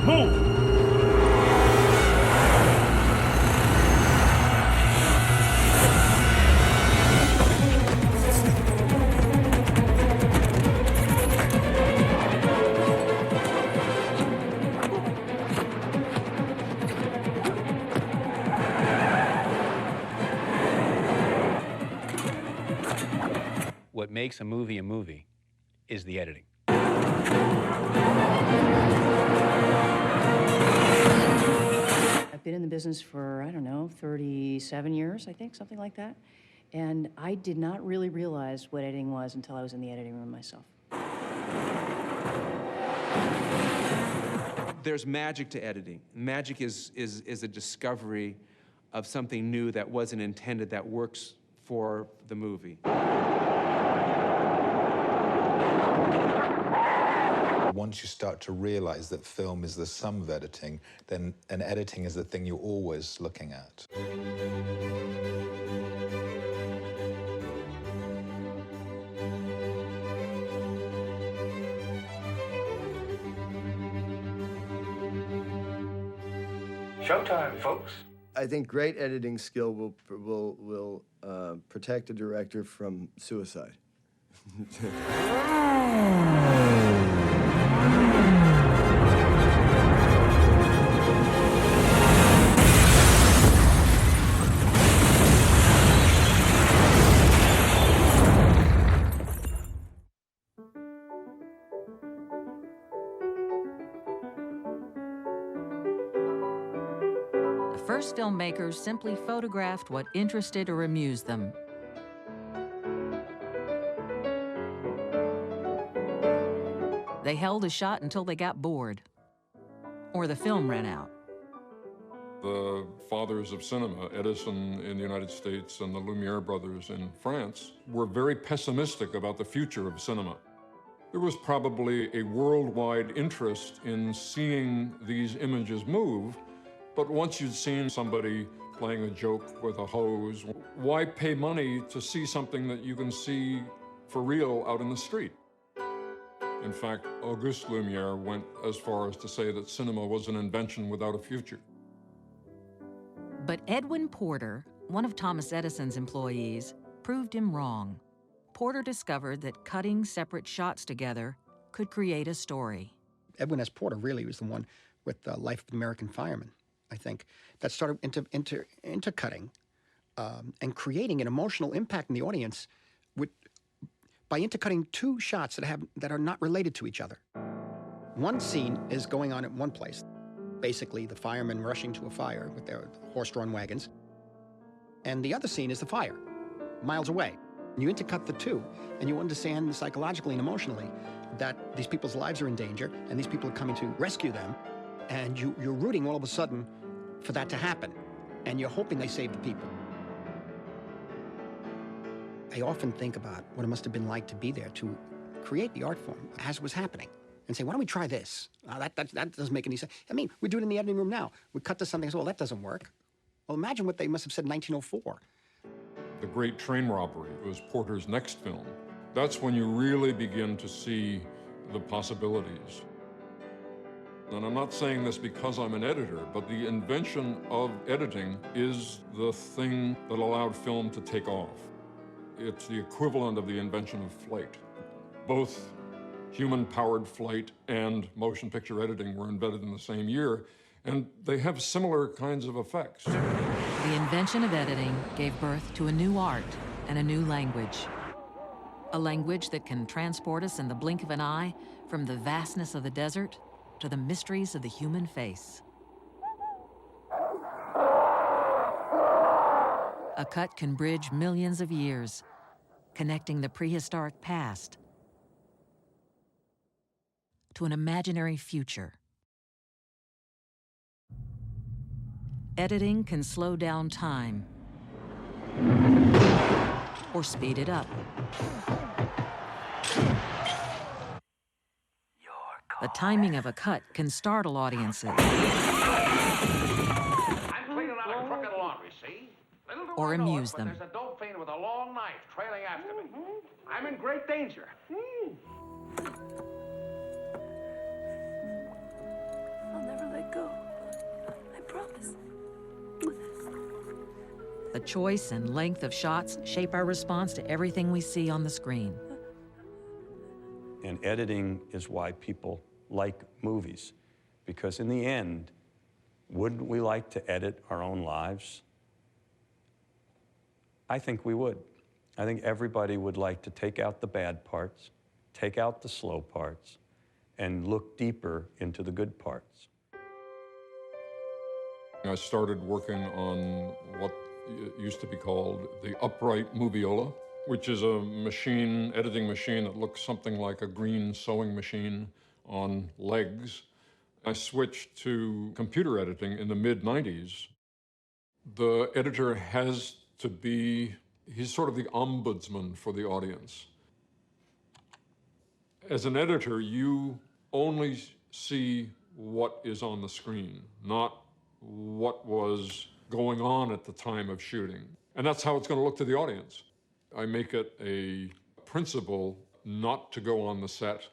Move! What makes a movie is the editing. I've been in the business for, I don't know, 37 years, I think, something like that. And I did not really realize what editing was until I was in the editing room myself. There's magic to editing. Magic is a discovery of something new that wasn't intended, that works for the movie. Once you start to realize that film is the sum of editing, then editing is the thing you're always looking at. Showtime, folks. I think great editing skill will protect a director from suicide. The first filmmakers simply photographed what interested or amused them. They held a shot until they got bored, or the film ran out. The fathers of cinema, Edison in the United States and the Lumiere brothers in France, were very pessimistic about the future of cinema. There was probably a worldwide interest in seeing these images move, but once you'd seen somebody playing a joke with a hose, why pay money to see something that you can see for real out in the street? In fact, Auguste Lumiere went as far as to say that cinema was an invention without a future. But Edwin Porter, one of Thomas Edison's employees, proved him wrong. Porter discovered that cutting separate shots together could create a story. Edwin S. Porter really was the one with the Life of the American Fireman, I think, that started intercutting and creating an emotional impact in the audience by intercutting two shots that are not related to each other. One scene is going on at one place, basically the firemen rushing to a fire with their horse-drawn wagons, and the other scene is the fire, miles away. You intercut the two, and you understand psychologically and emotionally that these people's lives are in danger, and these people are coming to rescue them, and you're rooting all of a sudden for that to happen, and you're hoping they save the people. I often think about what it must have been like to be there to create the art form as it was happening, and say, why don't we try this? That doesn't make any sense. I mean, we do it in the editing room now. We cut to something and say, well, that doesn't work. Well, imagine what they must have said in 1904. The Great Train Robbery was Porter's next film. That's when you really begin to see the possibilities. And I'm not saying this because I'm an editor, but the invention of editing is the thing that allowed film to take off. It's the equivalent of the invention of flight. Both human-powered flight and motion picture editing were invented in the same year, and they have similar kinds of effects. The invention of editing gave birth to a new art and a new language. A language that can transport us in the blink of an eye from the vastness of the desert to the mysteries of the human face. A cut can bridge millions of years, connecting the prehistoric past to an imaginary future. Editing can slow down time or speed it up. The timing of a cut can startle audiences. I'm cleaning out a crooked laundry, see? Little do Or I know amuse it, but them. there's a dope fiend with a long knife trailing after me. I'm in great danger. I'll never The choice and length of shots shape our response to everything we see on the screen. And editing is why people like movies, because in the end, wouldn't we like to edit our own lives? I think we would. I think everybody would like to take out the bad parts, take out the slow parts, and look deeper into the good parts. I started working on what used to be called the upright moviola, which is a machine, editing machine that looks something like a green sewing machine on legs. I switched to computer editing in the mid-90s. The editor has to be, he's sort of the ombudsman for the audience. As an editor, you only see what is on the screen, not what was going on at the time of shooting. And that's how it's going to look to the audience. I make it a principle not to go on the set,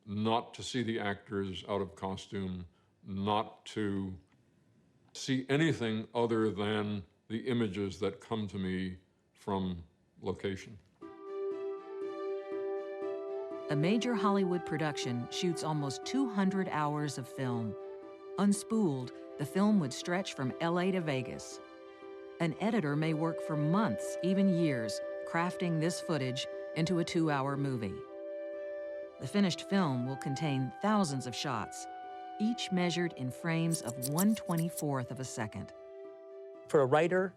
not to see the actors out of costume, not to see anything other than the images that come to me from location. A major Hollywood production shoots almost 200 hours of film. Unspooled, the film would stretch from LA to Vegas. An editor may work for months, even years, crafting this footage into a 2-hour movie. The finished film will contain thousands of shots, each measured in frames of 1/24th of a second. For a writer,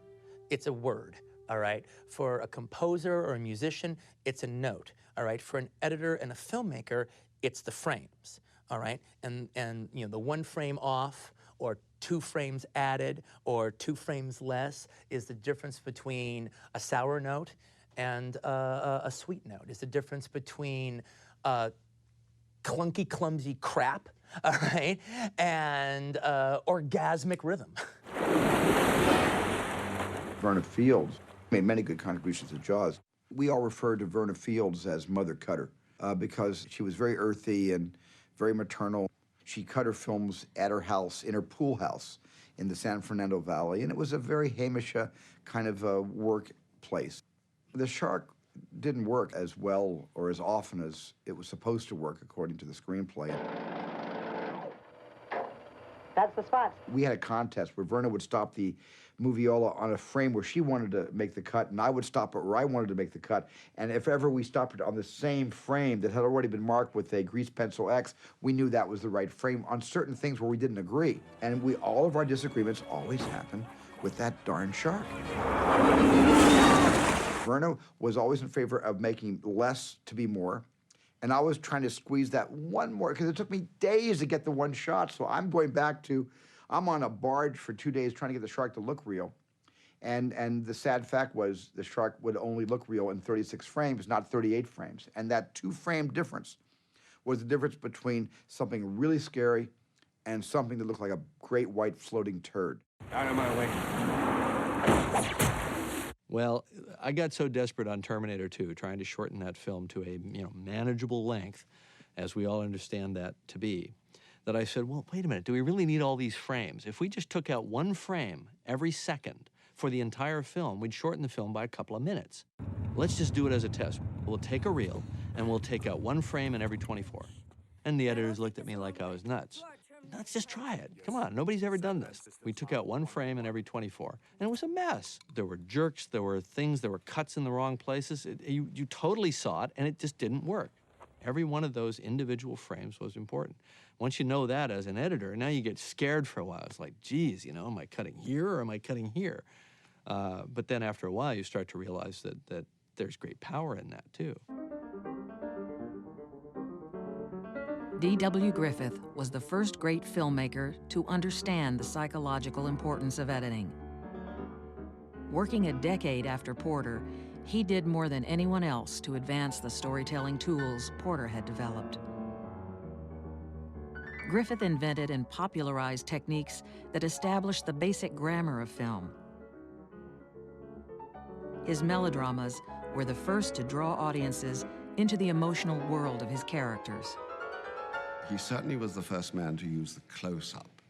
it's a word, all right? For a composer or a musician, it's a note, all right? For an editor and a filmmaker, it's the frames, all right? And you know, the 1 frame off or 2 frames added or 2 frames less is the difference between a sour note and a sweet note. It's the difference between clunky, clumsy crap, all right, and orgasmic rhythm. Verna Fields made many good contributions to Jaws. We all refer to Verna Fields as Mother Cutter because she was very earthy and very maternal. She cut her films at her house, in her pool house in the San Fernando Valley, and it was a very Hamish kind of workplace. The shark didn't work as well or as often as it was supposed to work according to the screenplay. That's the spot. We had a contest where Verna would stop the moviola on a frame where she wanted to make the cut, and I would stop it where I wanted to make the cut. And if ever we stopped it on the same frame that had already been marked with a grease pencil X, we knew that was the right frame on certain things where we didn't agree. And all of our disagreements always happened with that darn shark. Verna was always in favor of making less to be more. And I was trying to squeeze that one more, because it took me days to get the one shot. So I'm going back to, I'm on a barge for 2 days trying to get the shark to look real. And the sad fact was the shark would only look real in 36 frames, not 38 frames. And that 2-frame difference was the difference between something really scary and something that looked like a great white floating turd. Out of my way. Well, I got so desperate on Terminator 2, trying to shorten that film to a manageable length, as we all understand that to be, that I said, well, wait a minute, do we really need all these frames? If we just took out 1 frame every second for the entire film, we'd shorten the film by a couple of minutes. Let's just do it as a test. We'll take a reel, and we'll take out 1 frame in every 24. And the editors looked at me like I was nuts. Let's just try it. Come on, nobody's ever done this. We took out 1 frame in every 24, and it was a mess. There were jerks, there were things, there were cuts in the wrong places. You totally saw it, and it just didn't work. Every one of those individual frames was important. Once you know that as an editor, now you get scared for a while. It's like, geez, am I cutting here or am I cutting here? But then after a while, you start to realize that there's great power in that, too. D.W. Griffith was the first great filmmaker to understand the psychological importance of editing. Working a decade after Porter, he did more than anyone else to advance the storytelling tools Porter had developed. Griffith invented and popularized techniques that established the basic grammar of film. His melodramas were the first to draw audiences into the emotional world of his characters. He certainly was the first man to use the close-up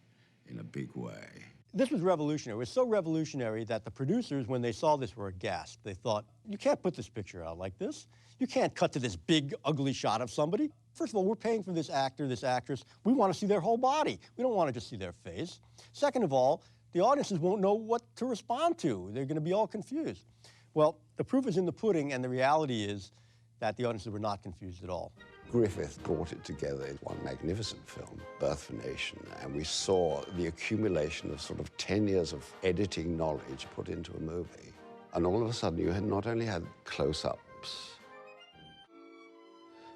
in a big way. This was revolutionary. It was so revolutionary that the producers, when they saw this, were aghast. They thought, you can't put this picture out like this. You can't cut to this big, ugly shot of somebody. First of all, we're paying for this actor, this actress. We want to see their whole body. We don't want to just see their face. Second of all, the audiences won't know what to respond to. They're going to be all confused. Well, the proof is in the pudding, and the reality is that the audiences were not confused at all. Griffith brought it together in one magnificent film, Birth of a Nation, and we saw the accumulation of sort of 10 years of editing knowledge put into a movie. And all of a sudden, you had not only had close-ups,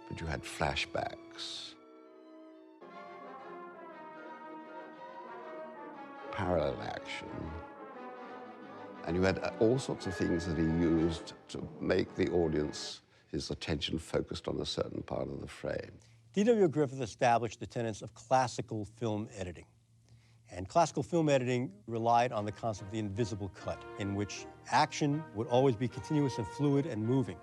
but you had flashbacks, parallel action, and you had all sorts of things that he used to make the audience, his attention focused on a certain part of the frame. D.W. Griffith established the tenets of classical film editing. And classical film editing relied on the concept of the invisible cut, in which action would always be continuous and fluid and moving.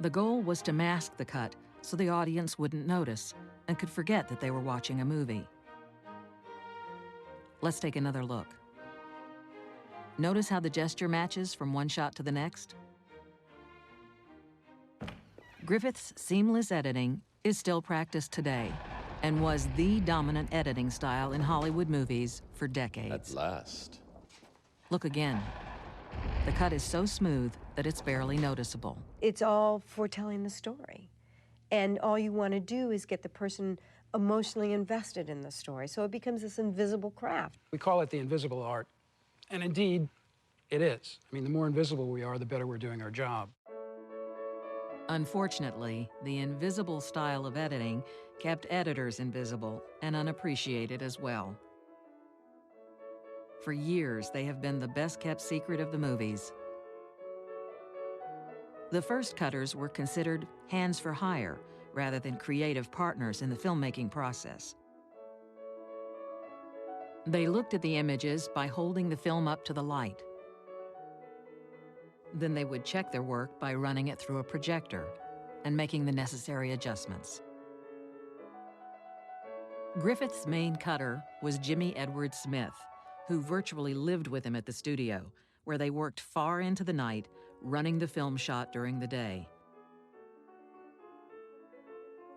The goal was to mask the cut so the audience wouldn't notice and could forget that they were watching a movie. Let's take another look. Notice how the gesture matches from one shot to the next? Griffith's seamless editing is still practiced today and was the dominant editing style in Hollywood movies for decades. At last. Look again. The cut is so smooth that it's barely noticeable. It's all foretelling the story. And all you want to do is get the person emotionally invested in the story. So it becomes this invisible craft. We call it the invisible art. And indeed, it is. I mean, the more invisible we are, the better we're doing our job. Unfortunately, the invisible style of editing kept editors invisible and unappreciated as well. For years, they have been the best-kept secret of the movies. The first cutters were considered hands for hire rather than creative partners in the filmmaking process. They looked at the images by holding the film up to the light. Then they would check their work by running it through a projector and making the necessary adjustments. Griffith's main cutter was Jimmy Edward Smith, who virtually lived with him at the studio, where they worked far into the night, running the film shot during the day.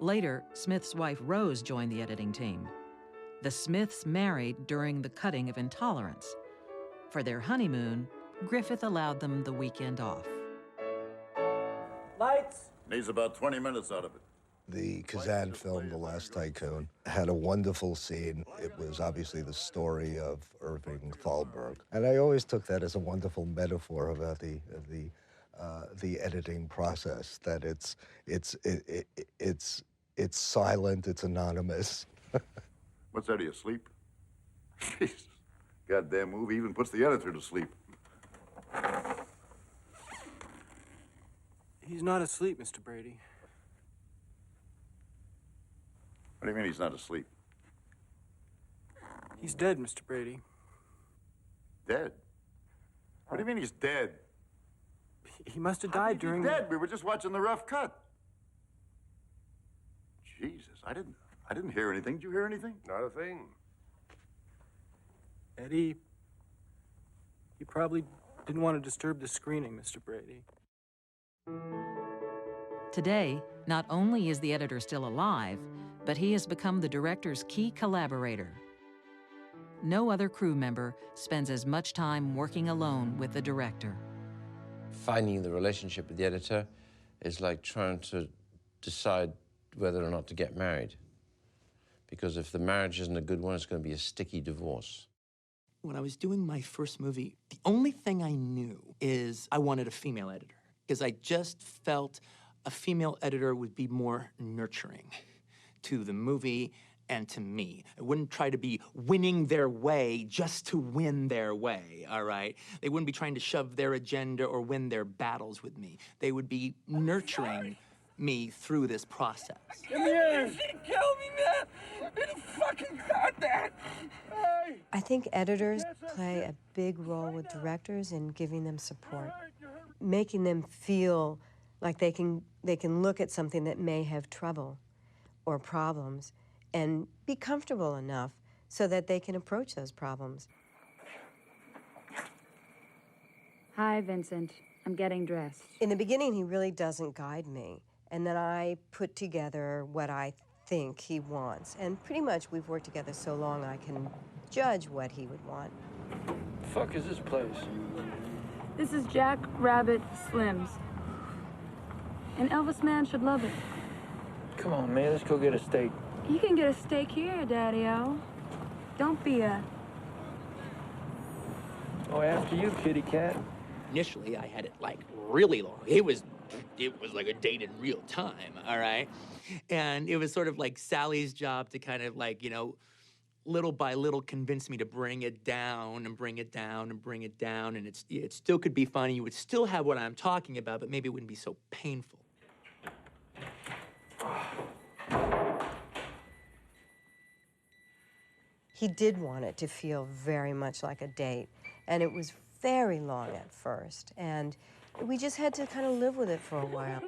Later, Smith's wife Rose joined the editing team. The Smiths married during the cutting of Intolerance. For their honeymoon, Griffith allowed them the weekend off. Lights! Needs about 20 minutes out of it. The Kazan film, The Last Tycoon, had a wonderful scene. It was obviously the story of Irving Thalberg. And I always took that as a wonderful metaphor about the editing process, that it's silent, it's anonymous. What's that, are you asleep? Jesus, goddamn movie even puts the editor to sleep. He's not asleep, Mr. Brady. What do you mean he's not asleep? He's dead, Mr. Brady. Dead? What do you mean he's dead? He must have died during... He's dead. We were just watching the rough cut. Jesus, I didn't hear anything. Did you hear anything? Not a thing. Eddie, he probably didn't want to disturb the screening, Mr. Brady. Today, not only is the editor still alive, but he has become the director's key collaborator. No other crew member spends as much time working alone with the director. Finding the relationship with the editor is like trying to decide whether or not to get married. Because if the marriage isn't a good one, it's going to be a sticky divorce. When I was doing my first movie, the only thing I knew is I wanted a female editor, because I just felt a female editor would be more nurturing to the movie and to me. I wouldn't try to be winning their way just to win their way, all right? They wouldn't be trying to shove their agenda or win their battles with me. They would be nurturing me through this process. In the air! Kill me, man! You fucking got that! Hey! I think editors play a big role with directors in giving them support, making them feel like they can look at something that may have trouble or problems and be comfortable enough so that they can approach those problems. Hi, Vincent. I'm getting dressed. In the beginning, he really doesn't guide me. And then I put together what I think he wants. And pretty much we've worked together so long I can judge what he would want. The fuck is this place? This is Jack Rabbit Slim's. An Elvis man should love it. Come on, man, let's go get a steak. You can get a steak here, Daddy-O. Don't be a... Oh, after you, kitty cat. Initially, I had it like really long. It was like a date in real time, all right? And it was sort of like Sally's job to kind of like, you know, little by little convince me to bring it down and bring it down and bring it down. And it still could be funny. You would still have what I'm talking about, but maybe it wouldn't be so painful. He did want it to feel very much like a date. And it was very long at first. And we just had to kind of live with it for a while.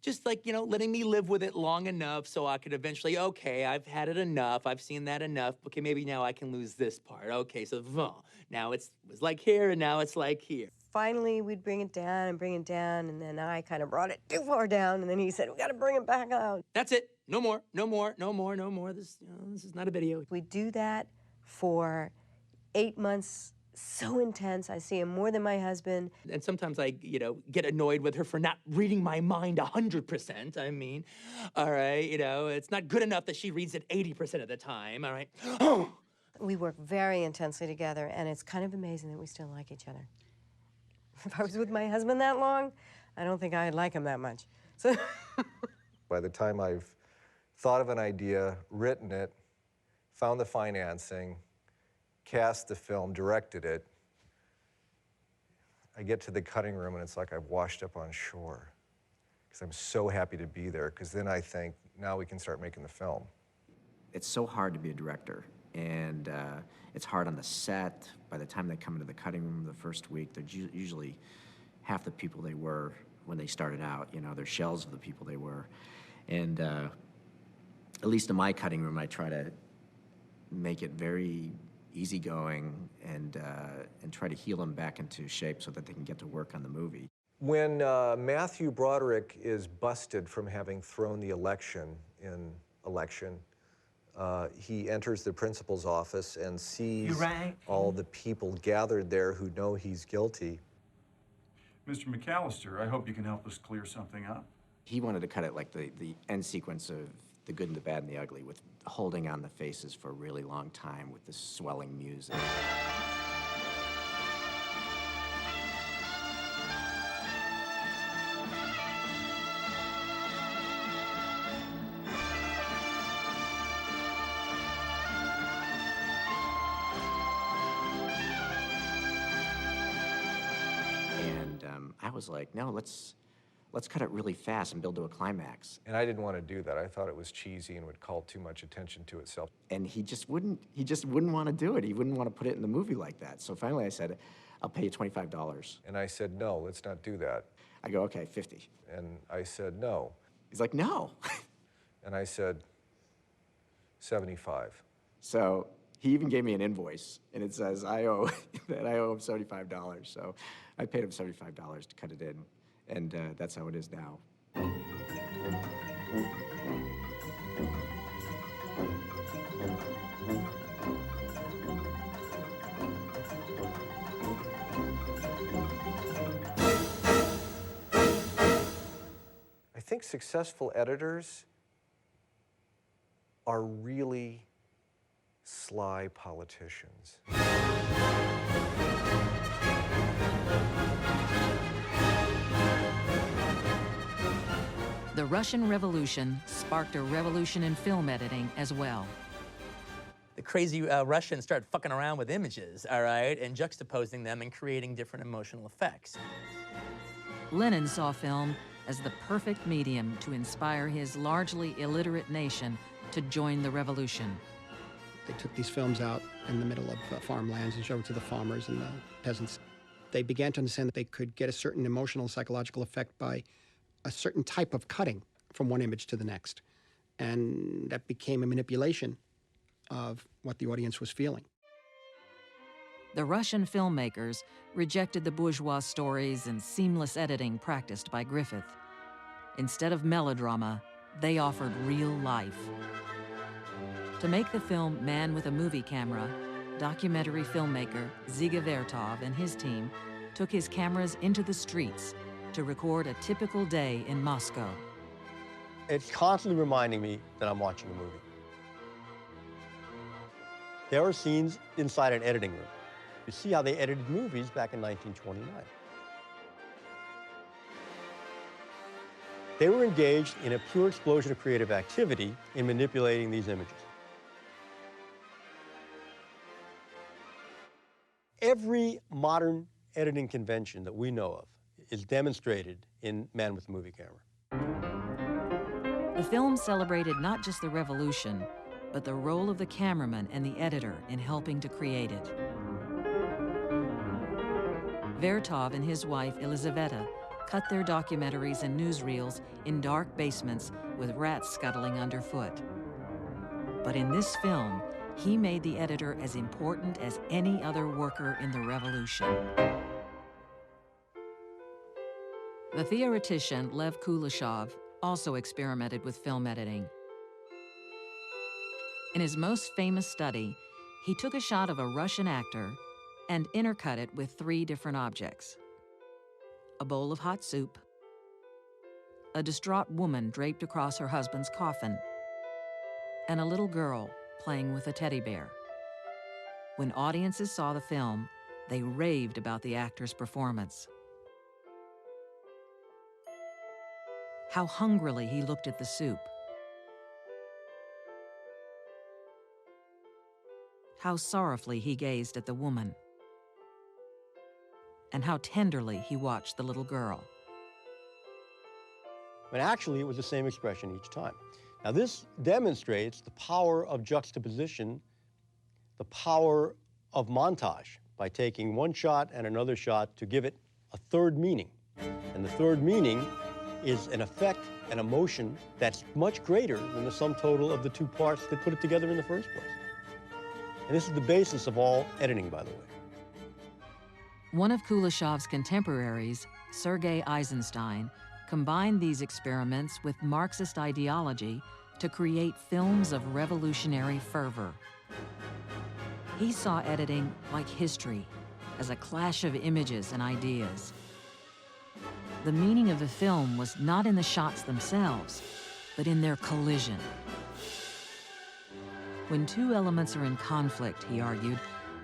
Just like, you know, letting me live with it long enough so I could eventually, okay, I've had it enough. I've seen that enough. Okay, maybe now I can lose this part. Okay, so now it was like here and now it's like here. Finally, we'd bring it down, and then I kind of brought it too far down, and then he said, we got to bring it back out. That's it. No more, no more, no more, no more. This is not a video. We do that for 8 months, so intense. I see him more than my husband. And sometimes I, you know, get annoyed with her for not reading my mind 100%. I mean, all right, you know, it's not good enough that she reads it 80% of the time, all right? We work very intensely together, and it's kind of amazing that we still like each other. If I was with my husband that long, I don't think I'd like him that much. So by the time I've thought of an idea, written it, found the financing, cast the film, directed it, I get to the cutting room and it's like I've washed up on shore. Because I'm so happy to be there, because then I think, now we can start making the film. It's so hard to be a director, and it's hard on the set. By the time they come into the cutting room the first week, they're usually half the people they were when they started out. You know, they're shells of the people they were. And at least in my cutting room, I try to make it very easygoing and try to heal them back into shape so that they can get to work on the movie. When Matthew Broderick is busted from having thrown the election, he enters the principal's office and sees all the people gathered there who know he's guilty. Mr. McAllister, I hope you can help us clear something up. He wanted to cut it like the end sequence of The Good and the Bad and the Ugly, with holding on the faces for a really long time with the swelling music. I was like, no, let's cut it really fast and build to a climax. And I didn't want to do that. I thought it was cheesy and would call too much attention to itself. And he just wouldn't want to do it. He wouldn't want to put it in the movie like that. So finally I said, I'll pay you $25. And I said, no, let's not do that. I go, okay, 50. And I said, no. He's like, no. And I said, 75. So he even gave me an invoice, and it says I owe him $75. So I paid him $75 to cut it in, and that's how it is now. I think successful editors are really sly politicians. The Russian Revolution sparked a revolution in film editing as well. The crazy Russians started fucking around with images, all right, and juxtaposing them and creating different emotional effects. Lenin saw film as the perfect medium to inspire his largely illiterate nation to join the revolution. They took these films out in the middle of farmlands and showed it to the farmers and the peasants. They began to understand that they could get a certain emotional, psychological effect by a certain type of cutting from one image to the next. And that became a manipulation of what the audience was feeling. The Russian filmmakers rejected the bourgeois stories and seamless editing practiced by Griffith. Instead of melodrama, they offered real life. To make the film Man with a Movie Camera, documentary filmmaker Dziga Vertov and his team took his cameras into the streets to record a typical day in Moscow. It's constantly reminding me that I'm watching a movie. There are scenes inside an editing room. You see how they edited movies back in 1929. They were engaged in a pure explosion of creative activity in manipulating these images. Every modern editing convention that we know of is demonstrated in Man with a Movie Camera. The film celebrated not just the revolution, but the role of the cameraman and the editor in helping to create it. Vertov and his wife, Elizaveta, cut their documentaries and newsreels in dark basements with rats scuttling underfoot. But in this film, he made the editor as important as any other worker in the revolution. The theoretician Lev Kuleshov also experimented with film editing. In his most famous study, he took a shot of a Russian actor and intercut it with 3 different objects: a bowl of hot soup, a distraught woman draped across her husband's coffin, and a little girl playing with a teddy bear. When audiences saw the film, they raved about the actor's performance. How hungrily he looked at the soup. How sorrowfully he gazed at the woman. And how tenderly he watched the little girl. But actually, it was the same expression each time. Now, this demonstrates the power of juxtaposition, the power of montage, by taking one shot and another shot to give it a third meaning. And the third meaning is an effect, an emotion that's much greater than the sum total of the 2 parts that put it together in the first place. And this is the basis of all editing, by the way. One of Kuleshov's contemporaries, Sergei Eisenstein, combined these experiments with Marxist ideology to create films of revolutionary fervor. He saw editing like history, as a clash of images and ideas. The meaning of the film was not in the shots themselves, but in their collision. When 2 elements are in conflict, he argued,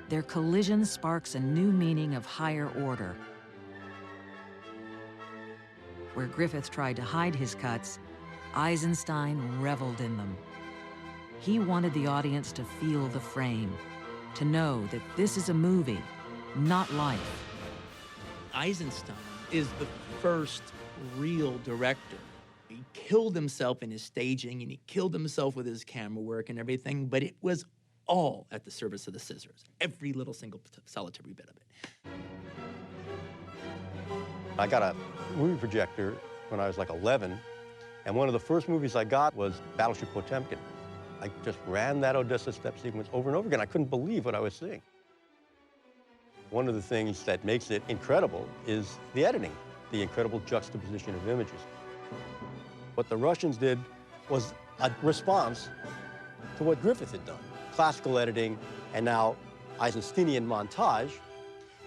their collision sparks a new meaning of higher order. Where Griffith tried to hide his cuts, Eisenstein reveled in them. He wanted the audience to feel the frame, to know that this is a movie, not life. Eisenstein is the first real director. He killed himself in his staging, and he killed himself with his camera work and everything, but it was all at the service of the scissors. Every little single solitary bit of it. I got a movie projector when I was like 11, and one of the first movies I got was Battleship Potemkin. I just ran that Odessa step sequence over and over again. I couldn't believe what I was seeing. One of the things that makes it incredible is the editing, the incredible juxtaposition of images. What the Russians did was a response to what Griffith had done. Classical editing, and now Eisensteinian montage,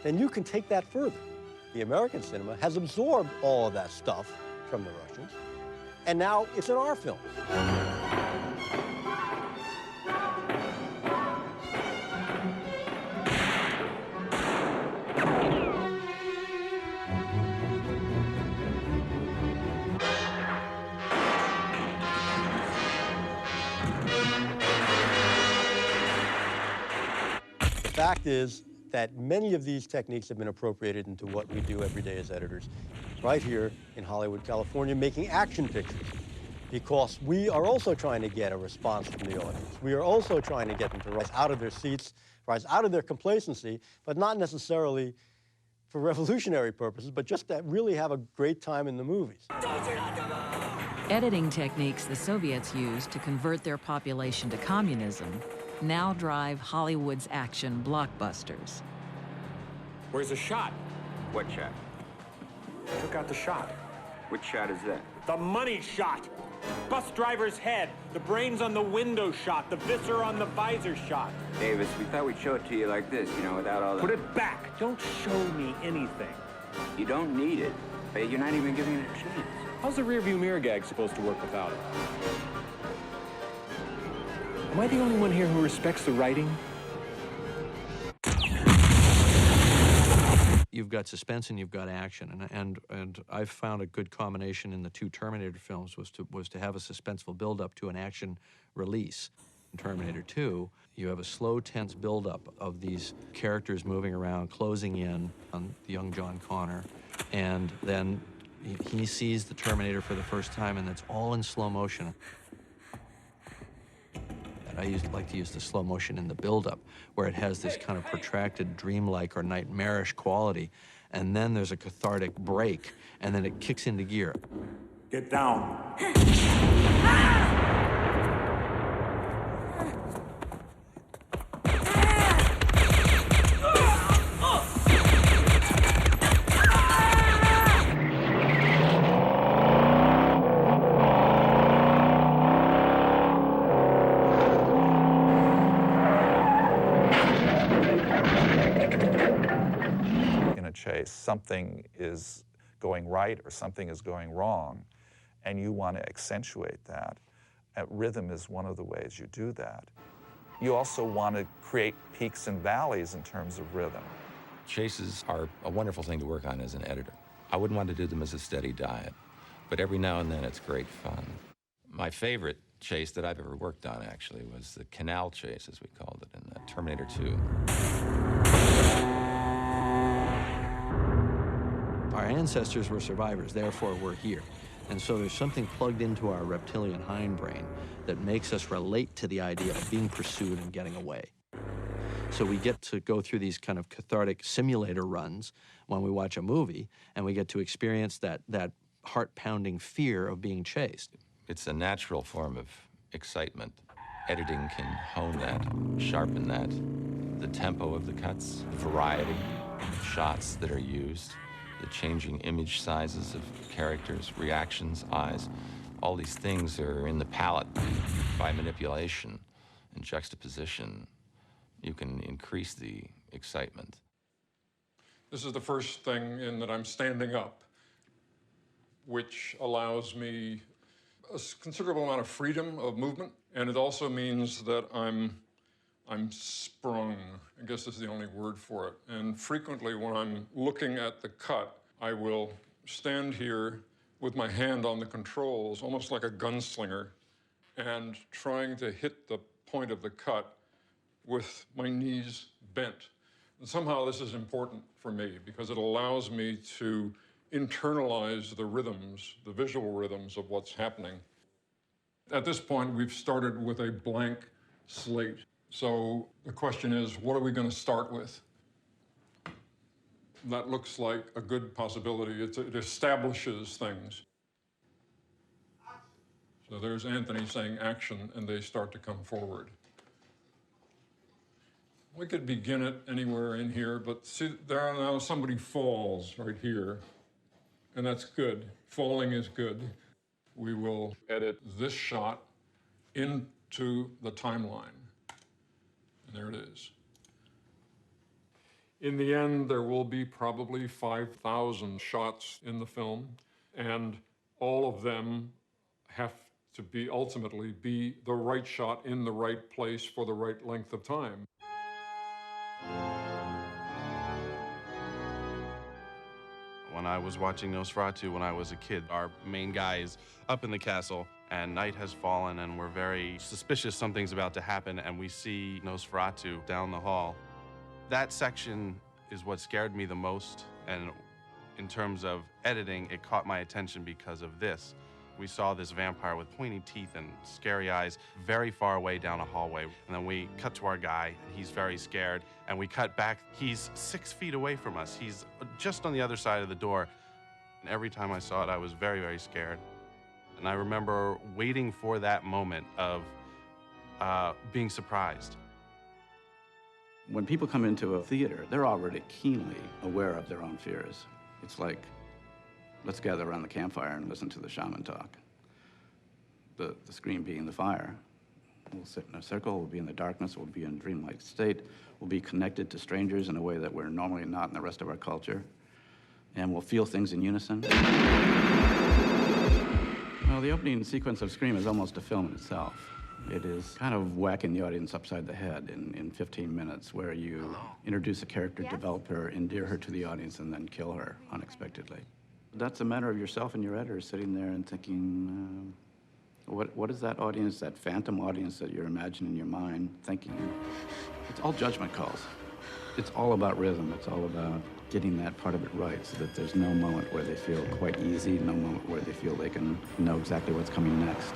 then you can take that further. The American cinema has absorbed all of that stuff from the Russians, and now it's in our film. The fact is that many of these techniques have been appropriated into what we do every day as editors, right here in Hollywood, California, making action pictures. Because we are also trying to get a response from the audience. We are also trying to get them to rise out of their seats, rise out of their complacency, but not necessarily for revolutionary purposes, but just to really have a great time in the movies. Editing techniques the Soviets used to convert their population to communism now drive Hollywood's action blockbusters. Where's the shot? What shot? Took out the shot. Which shot is that? The money shot. Bus driver's head. The brains on the window shot. The viscera on the visor shot. Davis, we thought we'd show it to you like this, you know, without all that. Put it back. Don't show me anything. You don't need it. But you're not even giving it a chance. How's the rearview mirror gag supposed to work without it? Am I the only one here who respects the writing? You've got suspense and you've got action, and I've found a good combination in the two Terminator films was to have a suspenseful build-up to an action release. In Terminator 2, you have a slow, tense build-up of these characters moving around, closing in on the young John Connor, and then he sees the Terminator for the first time, and it's all in slow motion. I like to use the slow motion in the build-up, where it has this kind of protracted, dreamlike or nightmarish quality, and then there's a cathartic break, and then it kicks into gear. Get down. Chase, something is going right or something is going wrong, and you want to accentuate that. Rhythm is one of the ways you do that. You also want to create peaks and valleys in terms of rhythm. Chases are a wonderful thing to work on as an editor. I wouldn't want to do them as a steady diet, but every now and then it's great fun. My favorite chase that I've ever worked on, actually, was the canal chase, as we called it, in Terminator 2. Our ancestors were survivors, therefore we're here. And so there's something plugged into our reptilian hindbrain that makes us relate to the idea of being pursued and getting away. So we get to go through these kind of cathartic simulator runs when we watch a movie, and we get to experience that heart-pounding fear of being chased. It's a natural form of excitement. Editing can hone that, sharpen that. The tempo of the cuts, the variety of shots that are used, the changing image sizes of characters, reactions, eyes. All these things are in the palette. By manipulation and juxtaposition, you can increase the excitement. This is the first thing in that I'm standing up, which allows me a considerable amount of freedom of movement, and it also means that I'm sprung. I guess is the only word for it. And frequently when I'm looking at the cut, I will stand here with my hand on the controls, almost like a gunslinger, and trying to hit the point of the cut with my knees bent. And somehow this is important for me because it allows me to internalize the rhythms, the visual rhythms of what's happening. At this point, we've started with a blank slate. So the question is, what are we going to start with? That looks like a good possibility. It establishes things. So there's Anthony saying action, and they start to come forward. We could begin it anywhere in here, but see, there now somebody falls right here, and that's good. Falling is good. We will edit this shot into the timeline. And there it is. In the end, there will be probably 5,000 shots in the film, and all of them have to be ultimately be the right shot in the right place for the right length of time. When I was watching Nosferatu when I was a kid, our main guy is up in the castle, and night has fallen, and we're very suspicious something's about to happen, and we see Nosferatu down the hall. That section is what scared me the most, and in terms of editing, it caught my attention because of this. We saw this vampire with pointy teeth and scary eyes very far away down a hallway. And then we cut to our guy, and he's very scared. And we cut back. He's 6 feet away from us. He's just on the other side of the door. And every time I saw it, I was very, very scared. And I remember waiting for that moment of being surprised. When people come into a theater, they're already keenly aware of their own fears. It's like, let's gather around the campfire and listen to the shaman talk. The scream being the fire. We'll sit in a circle, we'll be in the darkness, we'll be in a dreamlike state, we'll be connected to strangers in a way that we're normally not in the rest of our culture, and we'll feel things in unison. Well, the opening sequence of Scream is almost a film in itself. It is kind of whacking the audience upside the head in 15 minutes, where you introduce a character, develop her, endear her to the audience, and then kill her unexpectedly. That's a matter of yourself and your editor sitting there and thinking, what is that audience, that phantom audience that you're imagining in your mind thinking? It's all judgment calls. It's all about rhythm. It's all about getting that part of it right so that there's no moment where they feel quite easy, no moment where they feel they can know exactly what's coming next.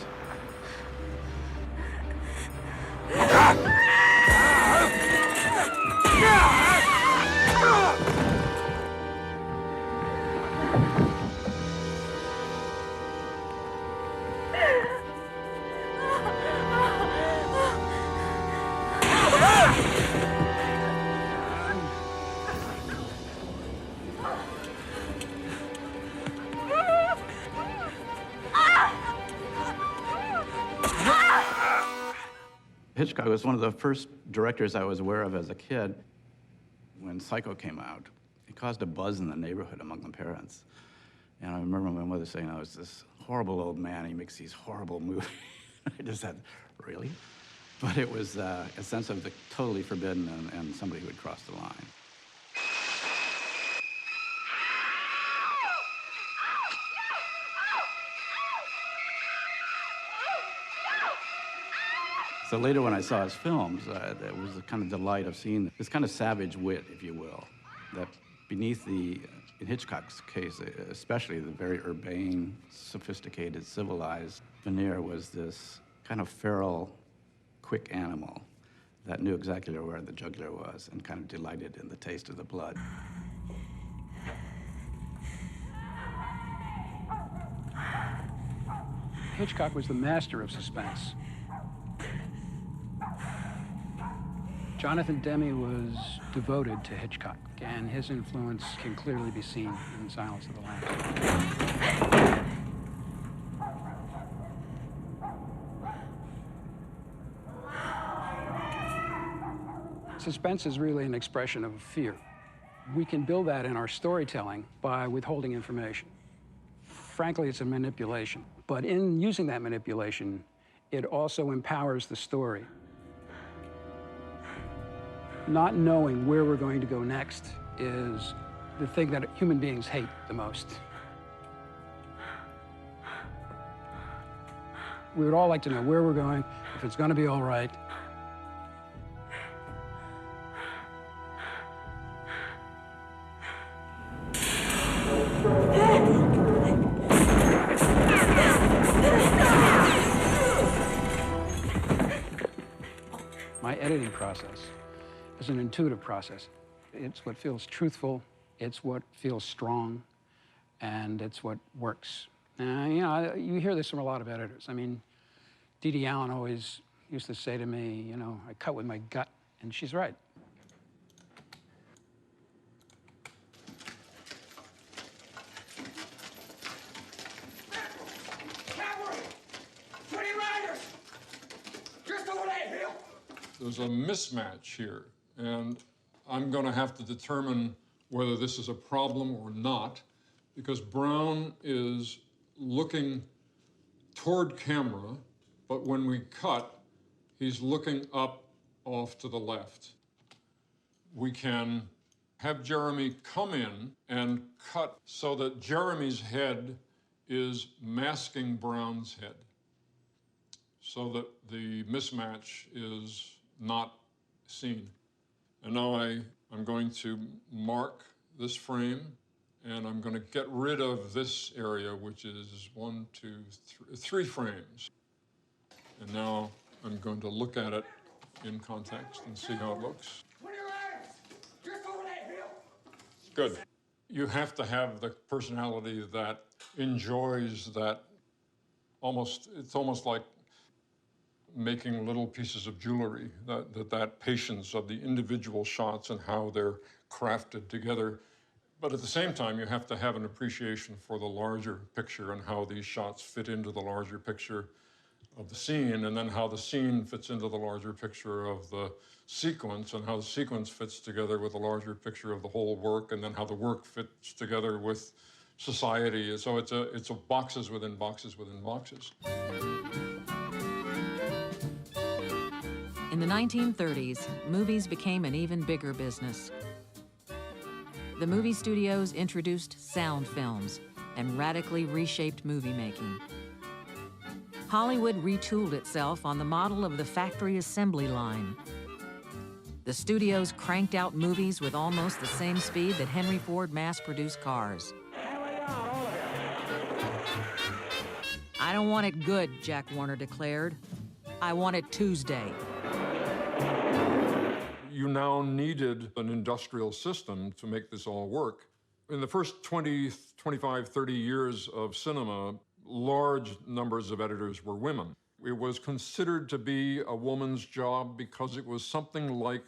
Hitchcock was one of the first directors I was aware of as a kid. When Psycho came out, it caused a buzz in the neighborhood among the parents. And I remember my mother saying, oh, it's this horrible old man, he makes these horrible movies. I just said, really? But it was a sense of the totally forbidden and somebody who had crossed the line. So later when I saw his films, it was the kind of delight of seeing this kind of savage wit, if you will, that beneath in Hitchcock's case, especially the very urbane, sophisticated, civilized veneer was this kind of feral, quick animal that knew exactly where the jugular was and kind of delighted in the taste of the blood. Hitchcock was the master of suspense. Jonathan Demme was devoted to Hitchcock, and his influence can clearly be seen in Silence of the Lambs. Suspense is really an expression of fear. We can build that in our storytelling by withholding information. Frankly, it's a manipulation, but in using that manipulation, it also empowers the story. Not knowing where we're going to go next is the thing that human beings hate the most. We would all like to know where we're going, if it's going to be all right. My editing process is an intuitive process. It's what feels truthful, it's what feels strong, and it's what works. You hear this from a lot of editors. I mean, Dee Allen always used to say to me, I cut with my gut, and she's right. There's a mismatch here, and I'm going to have to determine whether this is a problem or not, because Brown is looking toward camera, but when we cut, he's looking up off to the left. We can have Jeremy come in and cut so that Jeremy's head is masking Brown's head, so that the mismatch is not seen. And now I'm going to mark this frame And I'm going to get rid of this area, which is 1, 2, 3 frames. And now I'm going to look at it in context and see how it looks. Just over that hill! Good. You have to have the personality that enjoys that it's almost like making little pieces of jewelry, that patience of the individual shots and how they're crafted together. But at the same time, you have to have an appreciation for the larger picture and how these shots fit into the larger picture of the scene, and then how the scene fits into the larger picture of the sequence, and how the sequence fits together with the larger picture of the whole work, and then how the work fits together with society. So it's a boxes within boxes within boxes. In the 1930s, movies became an even bigger business. The movie studios introduced sound films and radically reshaped movie making. Hollywood retooled itself on the model of the factory assembly line. The studios cranked out movies with almost the same speed that Henry Ford mass-produced cars. I don't want it good, Jack Warner declared. I want it Tuesday. You now needed an industrial system to make this all work. In the first 20, 25, 30 years of cinema, large numbers of editors were women. It was considered to be a woman's job because it was something like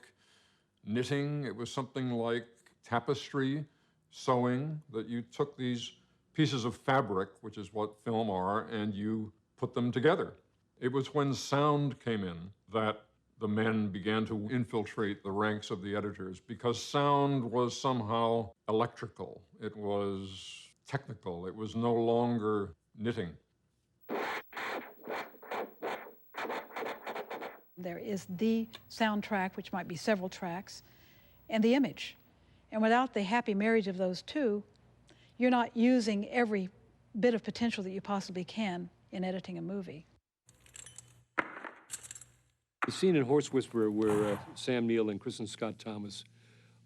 knitting, it was something like tapestry, sewing, that you took these pieces of fabric, which is what film are, and you put them together. It was when sound came in that the men began to infiltrate the ranks of the editors, because sound was somehow electrical. It was technical. It was no longer knitting. There is the soundtrack, which might be several tracks, and the image. And without the happy marriage of those two, you're not using every bit of potential that you possibly can in editing a movie. The scene in Horse Whisperer where Sam Neill and Kristen Scott Thomas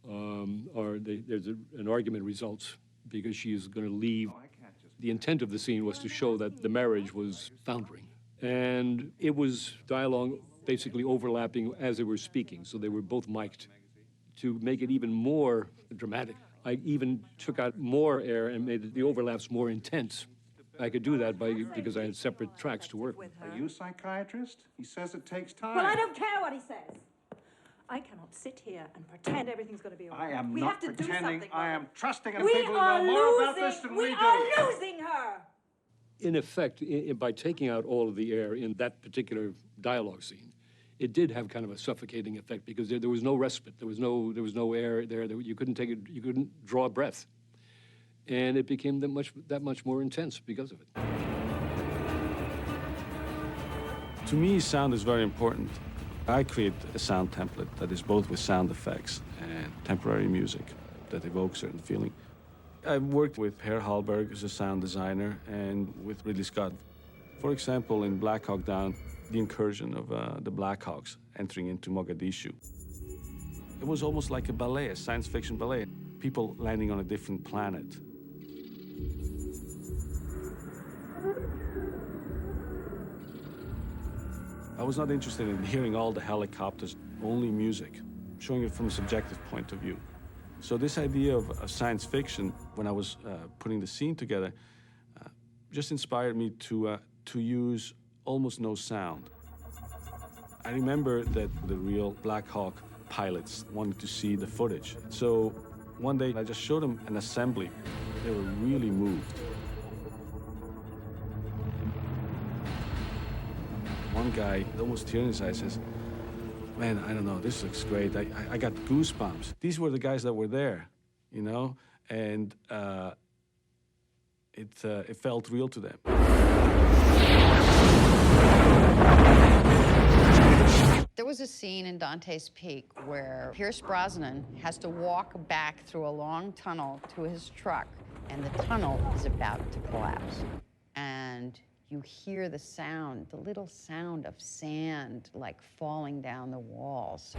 there's an argument results because she is going to leave. The intent of the scene was to show that the marriage was foundering. And it was dialogue basically overlapping as they were speaking, so they were both mic'd. To make it even more dramatic, I even took out more air and made the overlaps more intense. I could do that because I had separate tracks to work with. Are you a psychiatrist? He says it takes time. Well, I don't care what he says. I cannot sit here and pretend everything's going to be all right. I am we not have to pretending. Do something. I am trusting in we people who are know more losing, about this than we do. We are losing her. In effect, by taking out all of the air in that particular dialogue scene, it did have kind of a suffocating effect because there was no respite. There was no air there. You couldn't take it. You couldn't draw a breath, and it became that much more intense because of it. To me, sound is very important. I create a sound template that is both with sound effects and temporary music that evokes certain feeling. I've worked with Per Hallberg as a sound designer and with Ridley Scott. For example, in Black Hawk Down, the incursion of the Black Hawks entering into Mogadishu. It was almost like a ballet, a science fiction ballet. People landing on a different planet. I was not interested in hearing all the helicopters, only music, showing it from a subjective point of view. So this idea of science fiction, when I was putting the scene together, just inspired me to use almost no sound. I remember that the real Black Hawk pilots wanted to see the footage. So one day I just showed them an assembly. They were really moved. One guy, almost tear in his eyes, says, "Man, I don't know, this looks great. I got goosebumps." These were the guys that were there, you know, and it felt real to them. There was a scene in Dante's Peak where Pierce Brosnan has to walk back through a long tunnel to his truck, and the tunnel is about to collapse. And you hear the sound, the little sound of sand, like falling down the walls.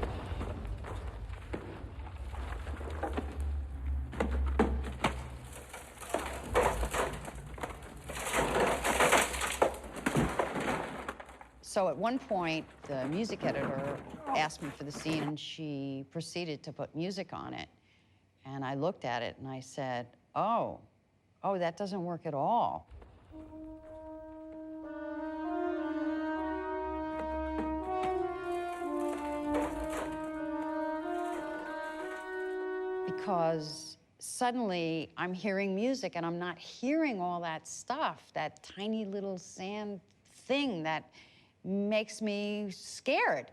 So at one point, the music editor asked me for the scene, and she proceeded to put music on it. And I looked at it, and I said, oh, that doesn't work at all. Because suddenly I'm hearing music and I'm not hearing all that stuff, that tiny little sand thing that makes me scared.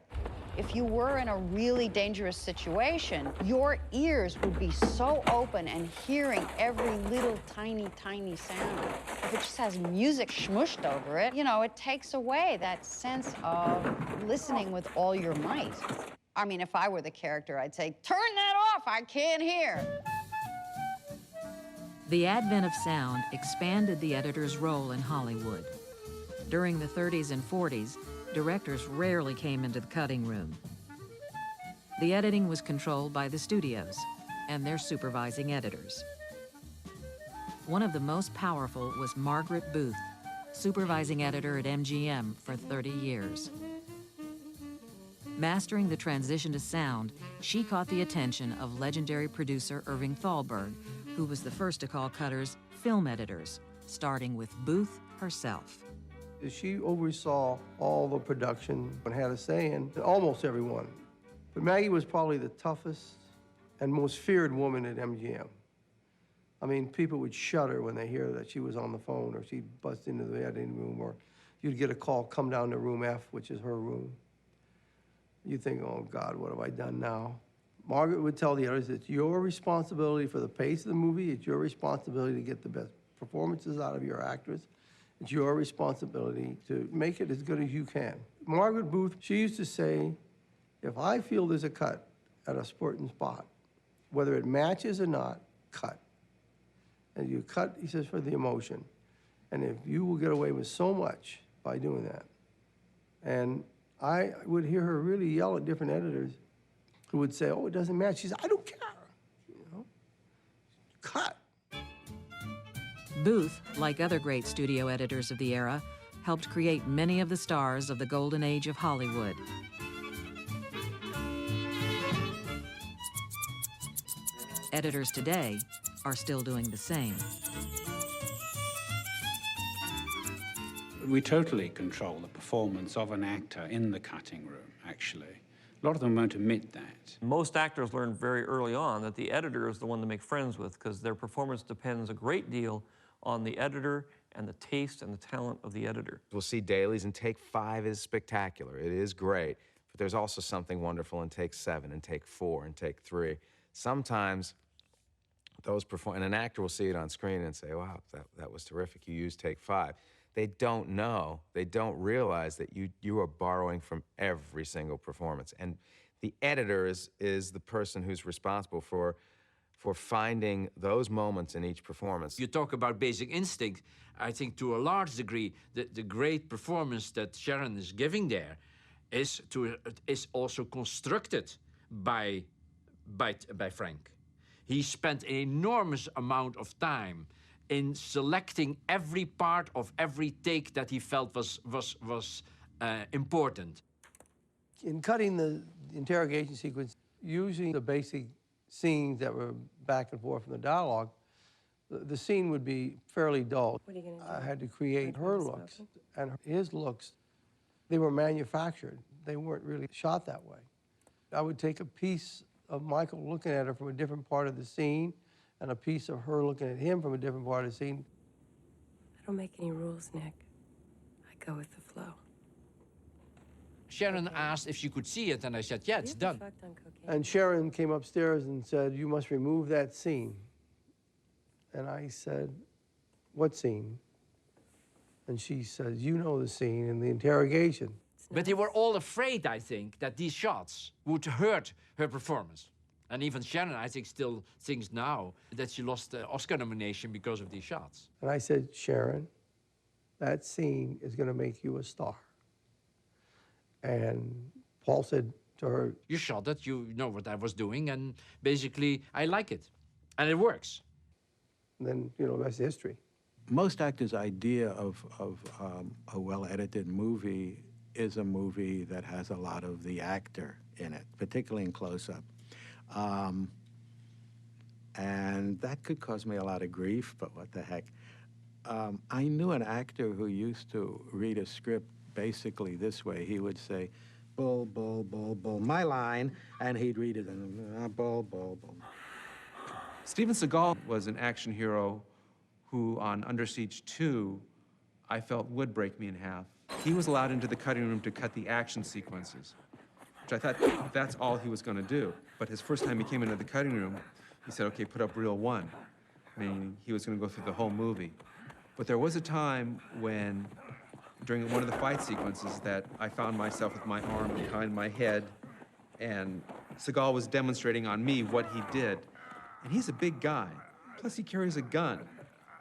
If you were in a really dangerous situation, your ears would be so open and hearing every little tiny, tiny sound. If it just has music smushed over it, you know, it takes away that sense of listening with all your might. I mean, if I were the character, I'd say, turn that off, I can't hear. The advent of sound expanded the editor's role in Hollywood. During the 30s and 40s, directors rarely came into the cutting room. The editing was controlled by the studios and their supervising editors. One of the most powerful was Margaret Booth, supervising editor at MGM for 30 years. Mastering the transition to sound, she caught the attention of legendary producer Irving Thalberg, who was the first to call cutters film editors, starting with Booth herself. She oversaw all the production and had a say in almost everyone. But Maggie was probably the toughest and most feared woman at MGM. I mean, people would shudder when they hear that she was on the phone, or she'd bust into the editing room, or you'd get a call, come down to room F, which is her room. You think, oh God, what have I done now? Margaret would tell the editors, it's your responsibility for the pace of the movie, it's your responsibility to get the best performances out of your actors, it's your responsibility to make it as good as you can. Margaret Booth, she used to say, if I feel there's a cut at a sporting spot, whether it matches or not, cut. And you cut, he says, for the emotion. And if you will get away with so much by doing that. And I would hear her really yell at different editors who would say, oh, it doesn't match. She said, I don't care, you know, cut. Booth, like other great studio editors of the era, helped create many of the stars of the golden age of Hollywood. Editors today are still doing the same. We totally control the performance of an actor in the cutting room, actually. A lot of them won't admit that. Most actors learn very early on that the editor is the one to make friends with, because their performance depends a great deal on the editor and the taste and the talent of the editor. We'll see dailies, and take 5 is spectacular. It is great, but there's also something wonderful in take 7 and take 4 and take 3. Sometimes those and an actor will see it on screen and say, wow, that was terrific, you used take 5. They don't know, they don't realize that you are borrowing from every single performance. And the editor is the person who's responsible for finding those moments in each performance. You talk about basic instinct. I think to a large degree the great performance that Sharon is giving there is also constructed by Frank. He spent an enormous amount of time in selecting every part of every take that he felt was important. In cutting the interrogation sequence, using the basic scenes that were back and forth from the dialogue, the scene would be fairly dull. What are you gonna do? I had to create her looks and his looks. They were manufactured. They weren't really shot that way. I would take a piece of Michael looking at her from a different part of the scene and a piece of her looking at him from a different part of the scene. I don't make any rules, Nick. I go with the flow. Sharon asked if she could see it, and I said, yeah, it's done. And Sharon came upstairs and said, you must remove that scene. And I said, what scene? And she said, you know the scene in the interrogation. But they were all afraid, I think, that these shots would hurt her performance. And even Sharon, I think, still thinks now that she lost the Oscar nomination because of these shots. And I said, Sharon, that scene is going to make you a star. And Paul said to her, you shot it, you know what I was doing, and basically, I like it. And it works. And then, you know, that's history. Most actors' idea of a well-edited movie is a movie that has a lot of the actor in it, particularly in close-up. And that could cause me a lot of grief, but what the heck. I knew an actor who used to read a script basically this way. He would say, bull, bull, bull, bull, my line, and he'd read it, and bull, bull, bull. Steven Seagal was an action hero who, on Under Siege 2, I felt would break me in half. He was allowed into the cutting room to cut the action sequences, which I thought that's all he was going to do. But his first time he came into the cutting room, he said, okay, put up reel 1. Meaning he was going to go through the whole movie. But there was a time when, during one of the fight sequences, that I found myself with my arm behind my head, and Seagal was demonstrating on me what he did. And he's a big guy, plus he carries a gun.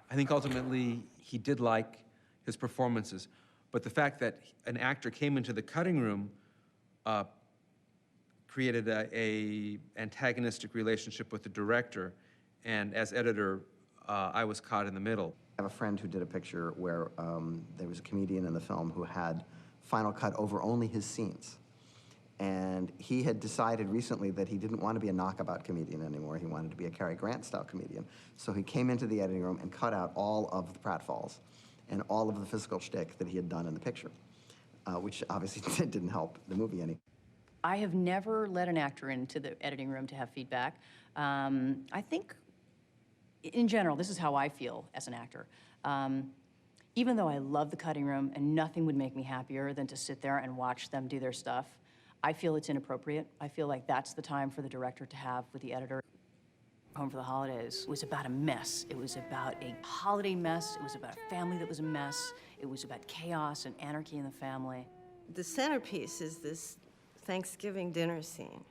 I think ultimately he did like his performances, but the fact that an actor came into the cutting room created a antagonistic relationship with the director, and as editor, I was caught in the middle. I have a friend who did a picture where there was a comedian in the film who had Final Cut over only his scenes. And he had decided recently that he didn't want to be a knockabout comedian anymore. He wanted to be a Cary Grant-style comedian. So he came into the editing room and cut out all of the pratfalls and all of the physical shtick that he had done in the picture, which obviously didn't help the movie any. I have never let an actor into the editing room to have feedback. I think, in general, this is how I feel as an actor. Even though I love the cutting room and nothing would make me happier than to sit there and watch them do their stuff, I feel it's inappropriate. I feel like that's the time for the director to have with the editor. Home for the Holidays was about a mess. It was about a holiday mess. It was about a family that was a mess. It was about chaos and anarchy in the family. The centerpiece is this Thanksgiving dinner scene.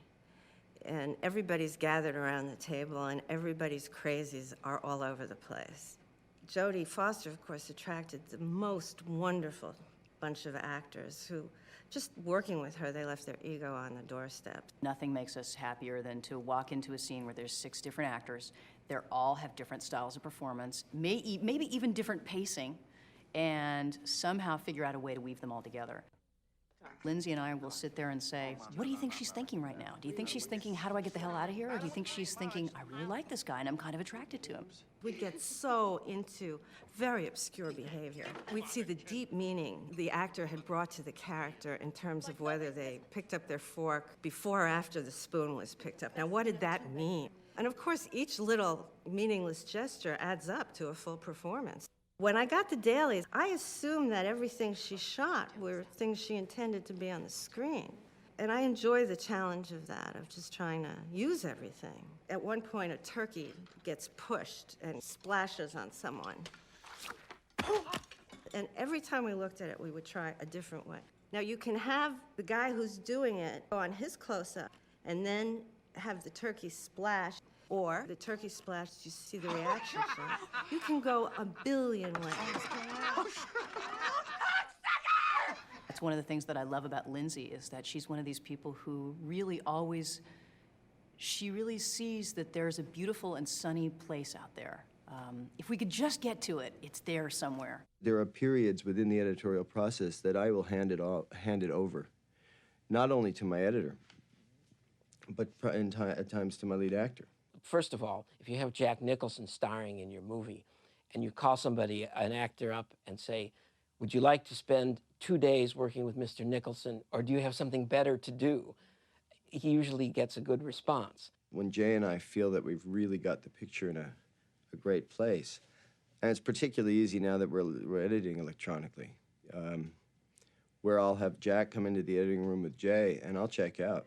And everybody's gathered around the table and everybody's crazies are all over the place. Jodie Foster, of course, attracted the most wonderful bunch of actors who, just working with her, they left their ego on the doorstep. Nothing makes us happier than to walk into a scene where there's 6 different actors. They all have different styles of performance, maybe even different pacing, and somehow figure out a way to weave them all together. Lindsay and I will sit there and say, what do you think she's thinking right now? Do you think she's thinking, how do I get the hell out of here? Or do you think she's thinking, I really like this guy and I'm kind of attracted to him? We'd get so into very obscure behavior. We'd see the deep meaning the actor had brought to the character in terms of whether they picked up their fork before or after the spoon was picked up. Now, what did that mean? And of course, each little meaningless gesture adds up to a full performance. When I got the dailies, I assumed that everything she shot were things she intended to be on the screen. And I enjoy the challenge of that, of just trying to use everything. At one point, a turkey gets pushed and splashes on someone. And every time we looked at it, we would try a different way. Now, you can have the guy who's doing it on his close-up and then have the turkey splash, or the turkey splash, you see the reaction shot. You can go a billion ways. That's one of the things that I love about Lindsay, is that she's one of these people who really always, she really sees that there's a beautiful and sunny place out there. If we could just get to it, it's there somewhere. There are periods within the editorial process that I will hand it over, not only to my editor, but at times to my lead actor. First of all, if you have Jack Nicholson starring in your movie and you call somebody, an actor, up and say, would you like to spend 2 days working with Mr. Nicholson, or do you have something better to do? He usually gets a good response. When Jay and I feel that we've really got the picture in a great place, and it's particularly easy now that we're editing electronically, where I'll have Jack come into the editing room with Jay and I'll check out.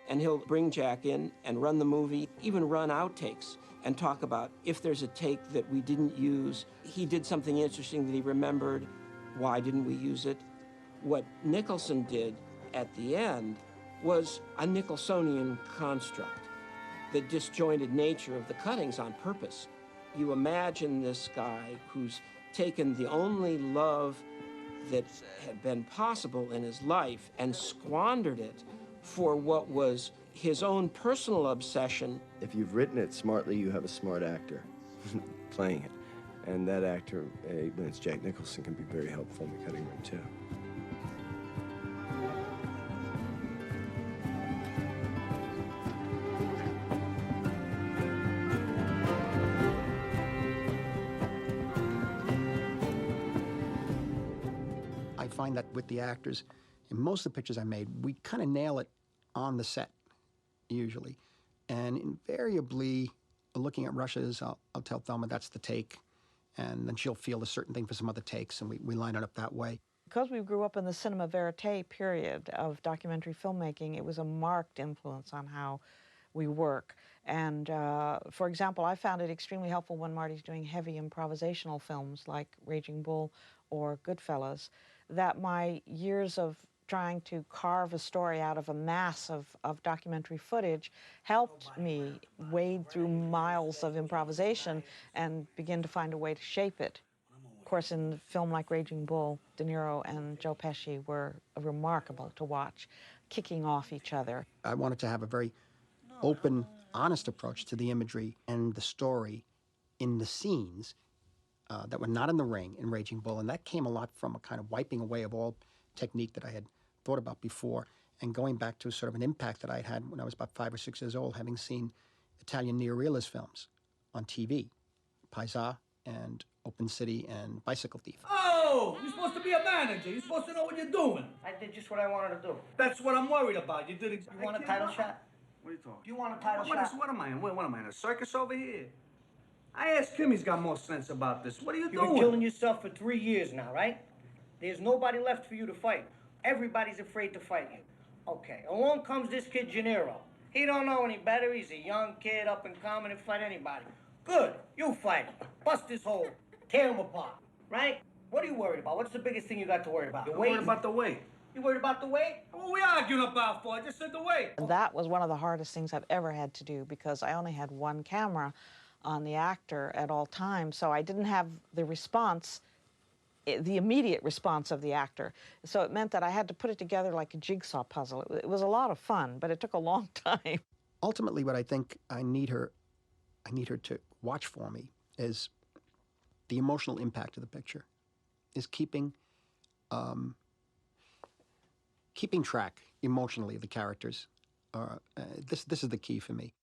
And he'll bring Jack in and run the movie, even run outtakes, and talk about if there's a take that we didn't use, he did something interesting that he remembered, why didn't we use it? What Nicholson did at the end was a Nicholsonian construct, the disjointed nature of the cuttings on purpose. You imagine this guy who's taken the only love that had been possible in his life and squandered it for what was his own personal obsession. If you've written it smartly, you have a smart actor playing it. And that actor, when it's Jack Nicholson, can be very helpful in the cutting room, too. find that with the actors, in most of the pictures I made, we kind of nail it on the set, usually. And invariably, looking at rushes, I'll tell Thelma that's the take, and then she'll feel a certain thing for some other takes, and we line it up that way. Because we grew up in the cinema verite period of documentary filmmaking, it was a marked influence on how we work. And for example, I found it extremely helpful when Marty's doing heavy improvisational films like Raging Bull or Goodfellas, that my years of trying to carve a story out of a mass of documentary footage helped me wade through miles of improvisation and begin to find a way to shape it. Of course, in a film like Raging Bull, De Niro and Joe Pesci were remarkable to watch, kicking off each other. I wanted to have a very open, honest approach to the imagery and the story in the scenes that were not in the ring in Raging Bull, and that came a lot from a kind of wiping away of all technique that I had thought about before and going back to sort of an impact that I had when I was about 5 or 6 years old, having seen Italian neorealist films on TV, Paisa and Open City and Bicycle Thief. Oh, you're supposed to be a manager. You're supposed to know what you're doing. I did just what I wanted to do. That's what I'm worried about. You did it. You want a title shot? What are you talking? You want a title What shot? what am I in? What am I in a circus over here? I asked him. He's got more sense about this. What are you You've doing? been killing yourself for 3 years now, right? There's nobody left for you to fight. Everybody's afraid to fight you. Okay, along comes this kid Gennaro. He don't know any better. He's a young kid, up and coming, and fight anybody. Good, you fight him. Bust his hole. Tear him apart, right? What are you worried about? What's the biggest thing you got to worry about? I'm worried about the weight. You worried about the weight? What are we arguing about for? I just said the weight. And that was one of the hardest things I've ever had to do because I only had one camera on the actor at all times, so I didn't have the response, the immediate response of the actor. So it meant that I had to put it together like a jigsaw puzzle. It was a lot of fun, but it took a long time. Ultimately, what I think I need her to watch for me is the emotional impact of the picture, is keeping track emotionally of the characters. This is the key for me.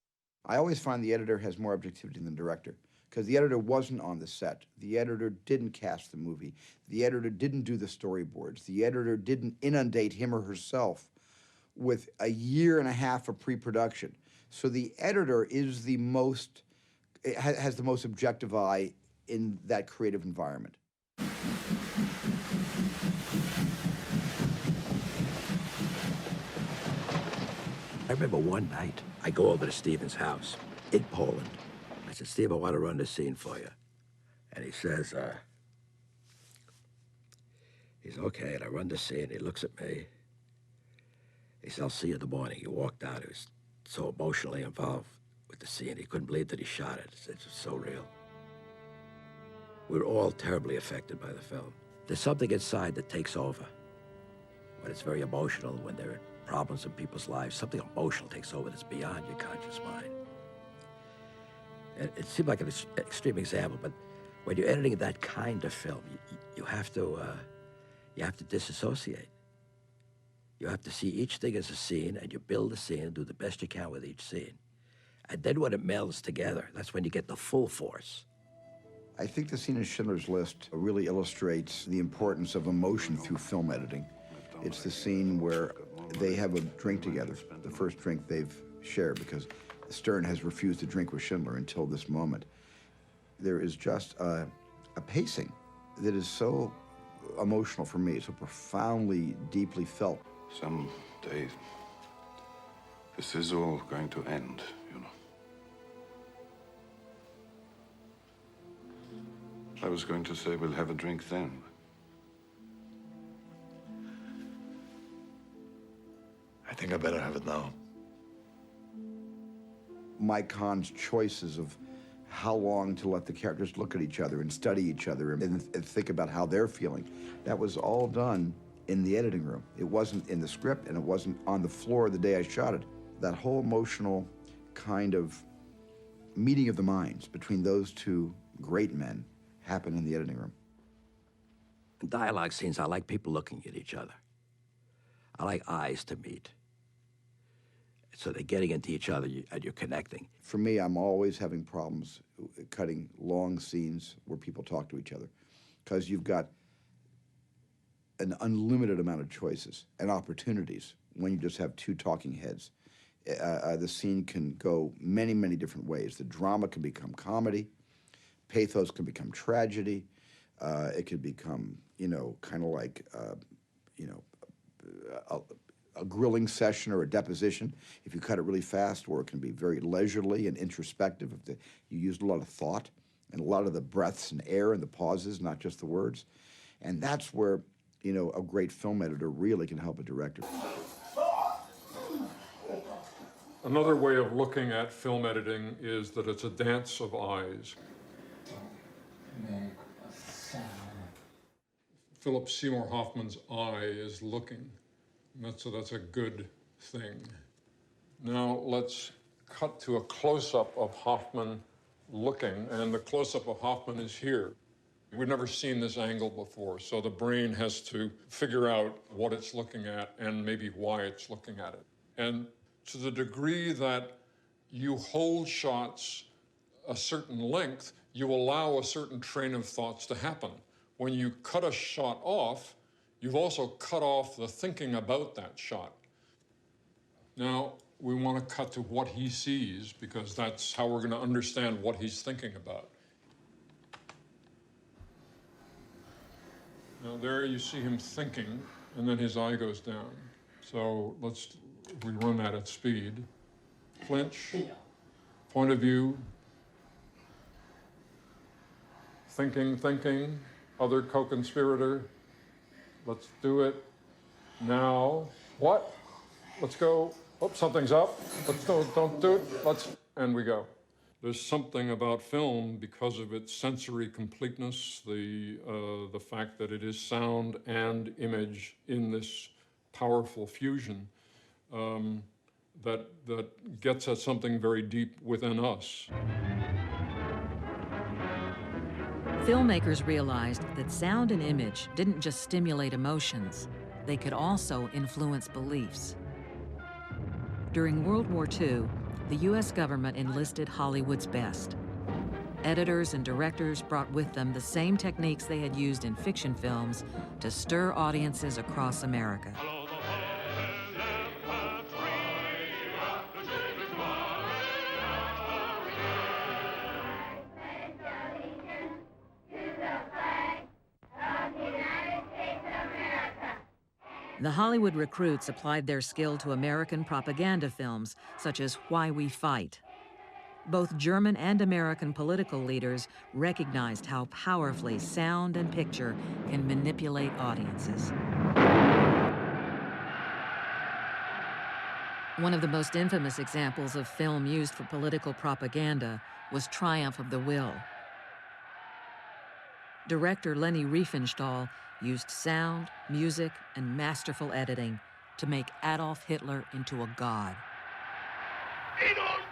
I always find the editor has more objectivity than the director, because the editor wasn't on the set. The editor didn't cast the movie. The editor didn't do the storyboards. The editor didn't inundate him or herself with a year and a half of pre-production. So the editor is the most, has the most objective eye in that creative environment. I remember one night, I go over to Steven's house in Poland. I said, Steve, I want to run this scene for you. And he says, he's okay, and I run the scene. He looks at me. He says, I'll see you in the morning. He walked out. He was so emotionally involved with the scene. He couldn't believe that he shot it. It's just so real. We were all terribly affected by the film. There's something inside that takes over. When it's very emotional, when there are problems in people's lives, something emotional takes over that's beyond your conscious mind. And it seemed like an extreme example, but when you're editing that kind of film, you have to disassociate. You have to see each thing as a scene, and you build a scene and do the best you can with each scene. And then when it melds together, that's when you get the full force. I think the scene in Schindler's List really illustrates the importance of emotion through film editing. It's the scene where they have a drink together, the first drink they've shared, because Stern has refused to drink with Schindler until this moment. There is just a pacing that is so emotional for me, so profoundly, deeply felt. Someday, this is all going to end, you know. I was going to say we'll have a drink then. I think I better have it now. Mike Kahn's choices of how long to let the characters look at each other and study each other and think about how they're feeling, that was all done in the editing room. It wasn't in the script, and it wasn't on the floor the day I shot it. That whole emotional kind of meeting of the minds between those two great men happened in the editing room. In dialogue scenes, I like people looking at each other. I like eyes to meet. So they're getting into each other and you're connecting. For me, I'm always having problems cutting long scenes where people talk to each other, because you've got an unlimited amount of choices and opportunities when you just have two talking heads. The scene can go many, many different ways. The drama can become comedy. Pathos can become tragedy. It can become, kind of like, a grilling session or a deposition if you cut it really fast, or it can be very leisurely and introspective if you used a lot of thought and a lot of the breaths and air and the pauses, not just the words. And that's where, a great film editor really can help a director. Another way of looking at film editing is that it's a dance of eyes. Philip Seymour Hoffman's eye is looking. So that's a good thing. Now let's cut to a close-up of Hoffman looking, and the close-up of Hoffman is here. We've never seen this angle before, so the brain has to figure out what it's looking at and maybe why it's looking at it. And to the degree that you hold shots a certain length, you allow a certain train of thoughts to happen. When you cut a shot off, you've also cut off the thinking about that shot. Now, we want to cut to what he sees, because that's how we're going to understand what he's thinking about. Now, there you see him thinking, and then his eye goes down. So we run that at speed. Flinch, point of view, thinking, other co-conspirator. Let's do it now. What? Let's go. Oh, something's up. Let's don't do it. And we go. There's something about film, because of its sensory completeness, the fact that it is sound and image in this powerful fusion, that gets at something very deep within us. Filmmakers realized that sound and image didn't just stimulate emotions, they could also influence beliefs. During World War II, the U.S. government enlisted Hollywood's best. Editors and directors brought with them the same techniques they had used in fiction films to stir audiences across America. The Hollywood recruits applied their skill to American propaganda films, such as Why We Fight. Both German and American political leaders recognized how powerfully sound and picture can manipulate audiences. One of the most infamous examples of film used for political propaganda was Triumph of the Will. Director Leni Riefenstahl used sound, music, and masterful editing to make Adolf Hitler into a god. In uns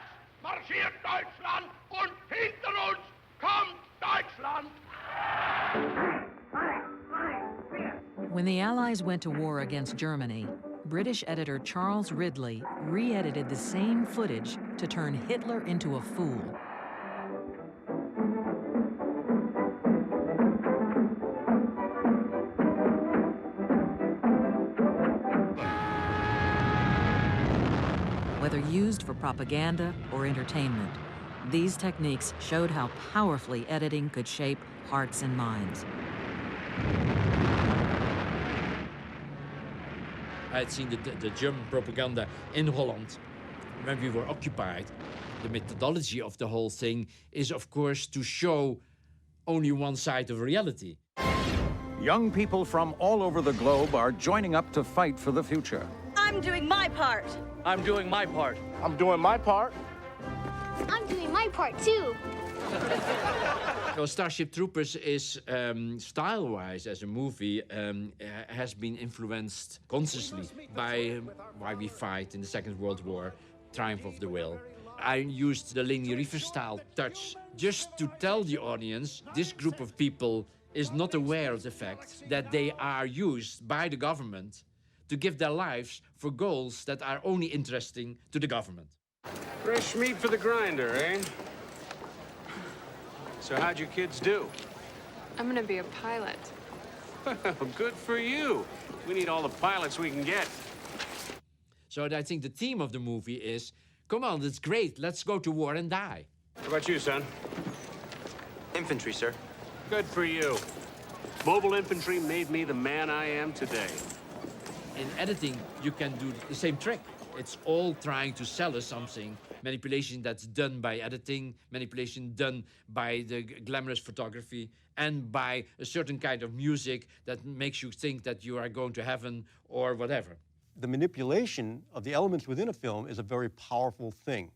marschiert Deutschland und hinter uns kommt Deutschland. When the Allies went to war against Germany, British editor Charles Ridley re-edited the same footage to turn Hitler into a fool. Whether used for propaganda or entertainment, these techniques showed how powerfully editing could shape hearts and minds. I had seen the German propaganda in Holland when we were occupied. The methodology of the whole thing is, of course, to show only one side of reality. Young people from all over the globe are joining up to fight for the future. I'm doing my part. I'm doing my part. I'm doing my part. I'm doing my part too. So Starship Troopers is, style-wise, as a movie, has been influenced consciously by Why We Fight in the Second World War, Triumph of the Will. I used the Leni Riefenstahl touch just to tell the audience this group of people is not aware of the fact that they are used by the government to give their lives for goals that are only interesting to the government. Fresh meat for the grinder, eh? So how'd your kids do? I'm gonna be a pilot. Good for you. We need all the pilots we can get. So I think the theme of the movie is, come on, it's great, let's go to war and die. What about you, son? Infantry, sir. Good for you. Mobile infantry made me the man I am today. In editing, you can do the same trick. It's all trying to sell us something. Manipulation that's done by editing, manipulation done by the glamorous photography, and by a certain kind of music that makes you think that you are going to heaven or whatever. The manipulation of the elements within a film is a very powerful thing.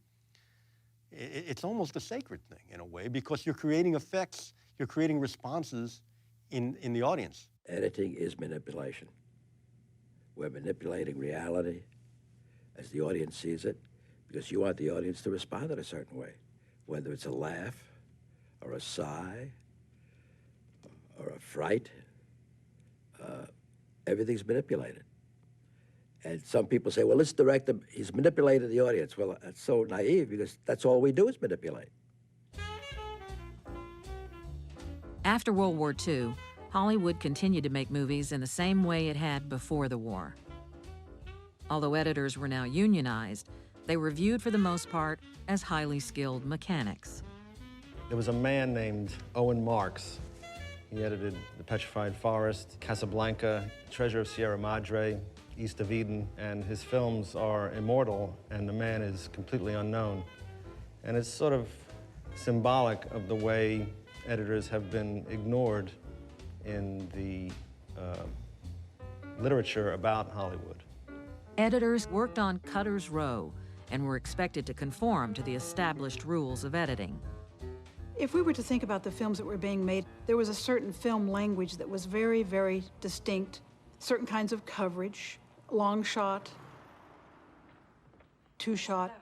It's almost a sacred thing in a way, because you're creating effects, you're creating responses in the audience. Editing is manipulation. We're manipulating reality as the audience sees it, because you want the audience to respond in a certain way, whether it's a laugh or a sigh or a fright. Everything's manipulated. And some people say, well, this director, he's manipulated the audience. Well, that's so naive, because that's all we do is manipulate. After World War II, Hollywood continued to make movies in the same way it had before the war. Although editors were now unionized, they were viewed for the most part as highly skilled mechanics. There was a man named Owen Marks. He edited The Petrified Forest, Casablanca, Treasure of Sierra Madre, East of Eden, and his films are immortal, and the man is completely unknown. And it's sort of symbolic of the way editors have been ignored in the literature about Hollywood. Editors worked on cutter's row and were expected to conform to the established rules of editing. If we were to think about the films that were being made, there was a certain film language that was very, very distinct. Certain kinds of coverage, long shot, two shot,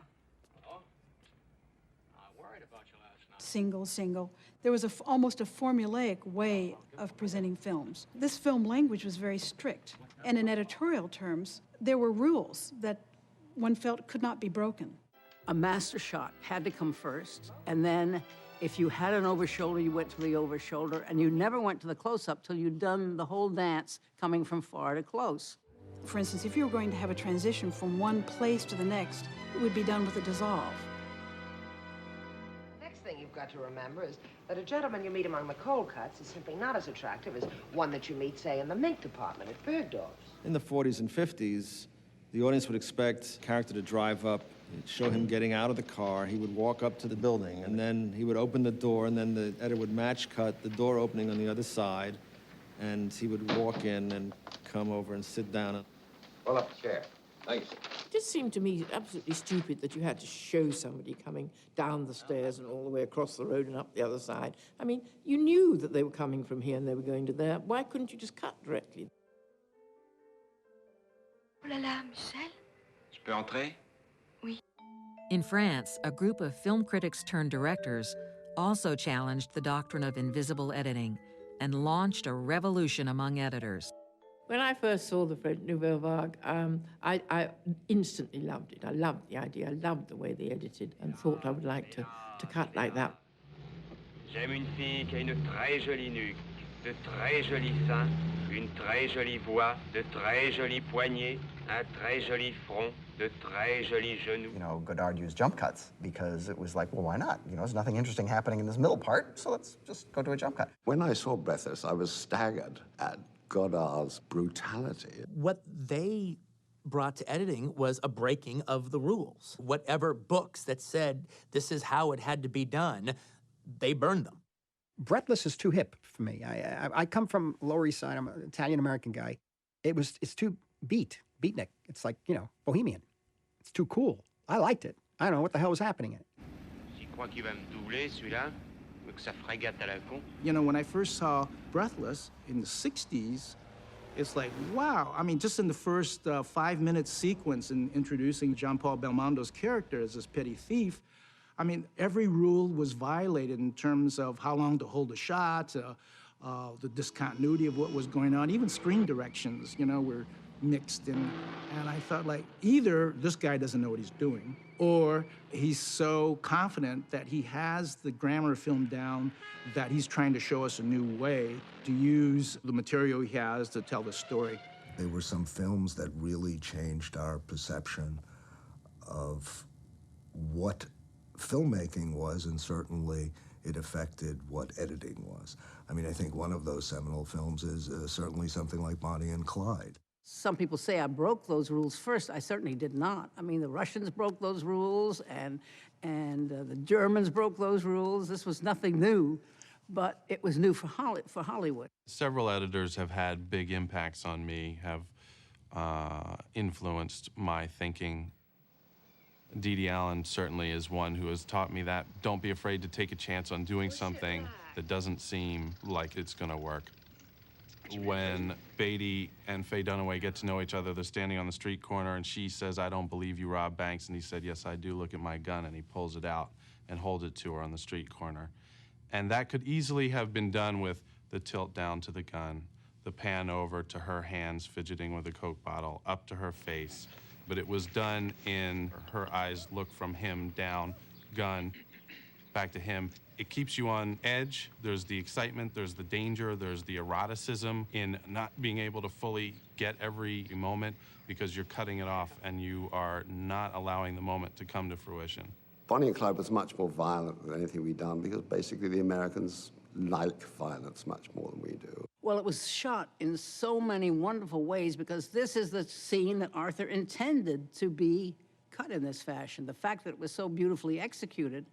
single, single. There was almost a formulaic way of presenting films. This film language was very strict. And in editorial terms, there were rules that one felt could not be broken. A master shot had to come first, and then if you had an overshoulder, you went to the overshoulder, and you never went to the close-up till you'd done the whole dance coming from far to close. For instance, if you were going to have a transition from one place to the next, it would be done with a dissolve. Next thing you've got to remember is that a gentleman you meet among the cold cuts is simply not as attractive as one that you meet, say, in the mink department at Bergdorf's. In the 40s and 50s, the audience would expect a character to drive up, show him getting out of the car, he would walk up to the building, and then he would open the door, and then the editor would match cut the door opening on the other side, and he would walk in and come over and sit down. Pull up a chair. Thanks. It just seemed to me absolutely stupid that you had to show somebody coming down the stairs and all the way across the road and up the other side. I mean, you knew that they were coming from here and they were going to there. Why couldn't you just cut directly? Oh là là, Michel? Je peux entrer? Oui. In France, a group of film critics turned directors also challenged the doctrine of invisible editing and launched a revolution among editors. When I first saw the French Nouvelle Vague, I instantly loved it. I loved the idea. I loved the way they edited and thought I would like to cut like that. J'aime une fille qui a une très jolie nuque, de très jolis seins, une très jolie voix, de très jolis poignets, un très joli front, de très jolis genoux. You know, Godard used jump cuts because it was like, well, why not? You know, there's nothing interesting happening in this middle part, so let's just go to a jump cut. When I saw Breathless, I was staggered at Godard's brutality. What they brought to editing was a breaking of the rules. Whatever books that said this is how it had to be done, they burned them. Breathless is too hip for me. I come from Lower East Side. I'm an Italian-American guy. It's too beatnik. It's like, you know, bohemian. It's too cool. I liked it. I don't know what the hell was happening in it. J'y crois qu'il va me doubler, celui-là. Que ça frégate à la con. You know, when I first saw Breathless in the 60s, it's like, wow. I mean, just in the first 5-minute sequence in introducing Jean-Paul Belmondo's character as this petty thief, I mean, every rule was violated in terms of how long to hold a shot, the discontinuity of what was going on, even screen directions, you know, were mixed in. And I thought, like, either this guy doesn't know what he's doing, or he's so confident that he has the grammar of film down that he's trying to show us a new way to use the material he has to tell the story. There were some films that really changed our perception of what filmmaking was, and certainly it affected what editing was. I mean, I think one of those seminal films is certainly something like Bonnie and Clyde. Some people say I broke those rules first. I certainly did not. I mean, the Russians broke those rules, and the Germans broke those rules. This was nothing new, but it was new for Hollywood. Several editors have had big impacts on me, have influenced my thinking. Dede Allen certainly is one who has taught me that don't be afraid to take a chance on doing something that doesn't seem like it's going to work. When Beatty and Faye Dunaway get to know each other, they're standing on the street corner, and she says, "I don't believe you robbed banks." And he said, "Yes, I do. Look at my gun." And he pulls it out and holds it to her on the street corner. And that could easily have been done with the tilt down to the gun, the pan over to her hands fidgeting with a Coke bottle, up to her face. But it was done in her eyes look from him down, gun, back to him. It keeps you on edge. There's the excitement, there's the danger, there's the eroticism in not being able to fully get every moment because you're cutting it off and you are not allowing the moment to come to fruition. Bonnie and Clyde was much more violent than anything we'd done because basically the Americans like violence much more than we do. Well, it was shot in so many wonderful ways because this is the scene that Arthur intended to be cut in this fashion. The fact that it was so beautifully executed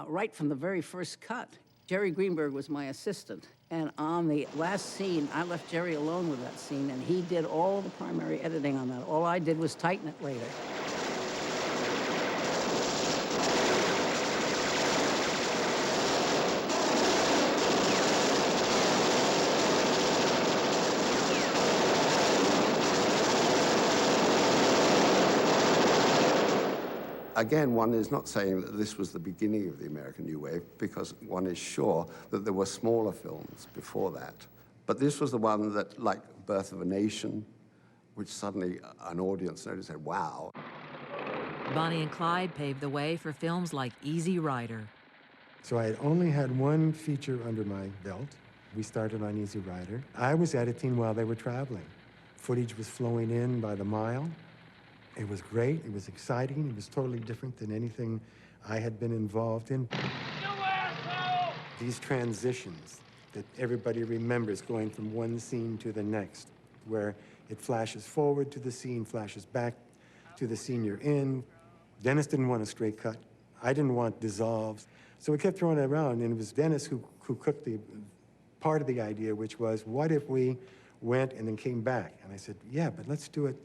right from the very first cut. Jerry Greenberg was my assistant, and on the last scene, I left Jerry alone with that scene, and he did all the primary editing on that. All I did was tighten it later. Again, one is not saying that this was the beginning of the American New Wave, because one is sure that there were smaller films before that. But this was the one that, like Birth of a Nation, which suddenly an audience noticed and said, wow. Bonnie and Clyde paved the way for films like Easy Rider. So I had only had one feature under my belt. We started on Easy Rider. I was editing while they were traveling. Footage was flowing in by the mile. It was great, it was exciting, it was totally different than anything I had been involved in. These transitions that everybody remembers going from one scene to the next, where it flashes forward to the scene, flashes back to the scene you're in. Dennis didn't want a straight cut. I didn't want dissolves. So we kept throwing it around, and it was Dennis who cooked the part of the idea, which was, what if we went and then came back? And I said, yeah, but let's do it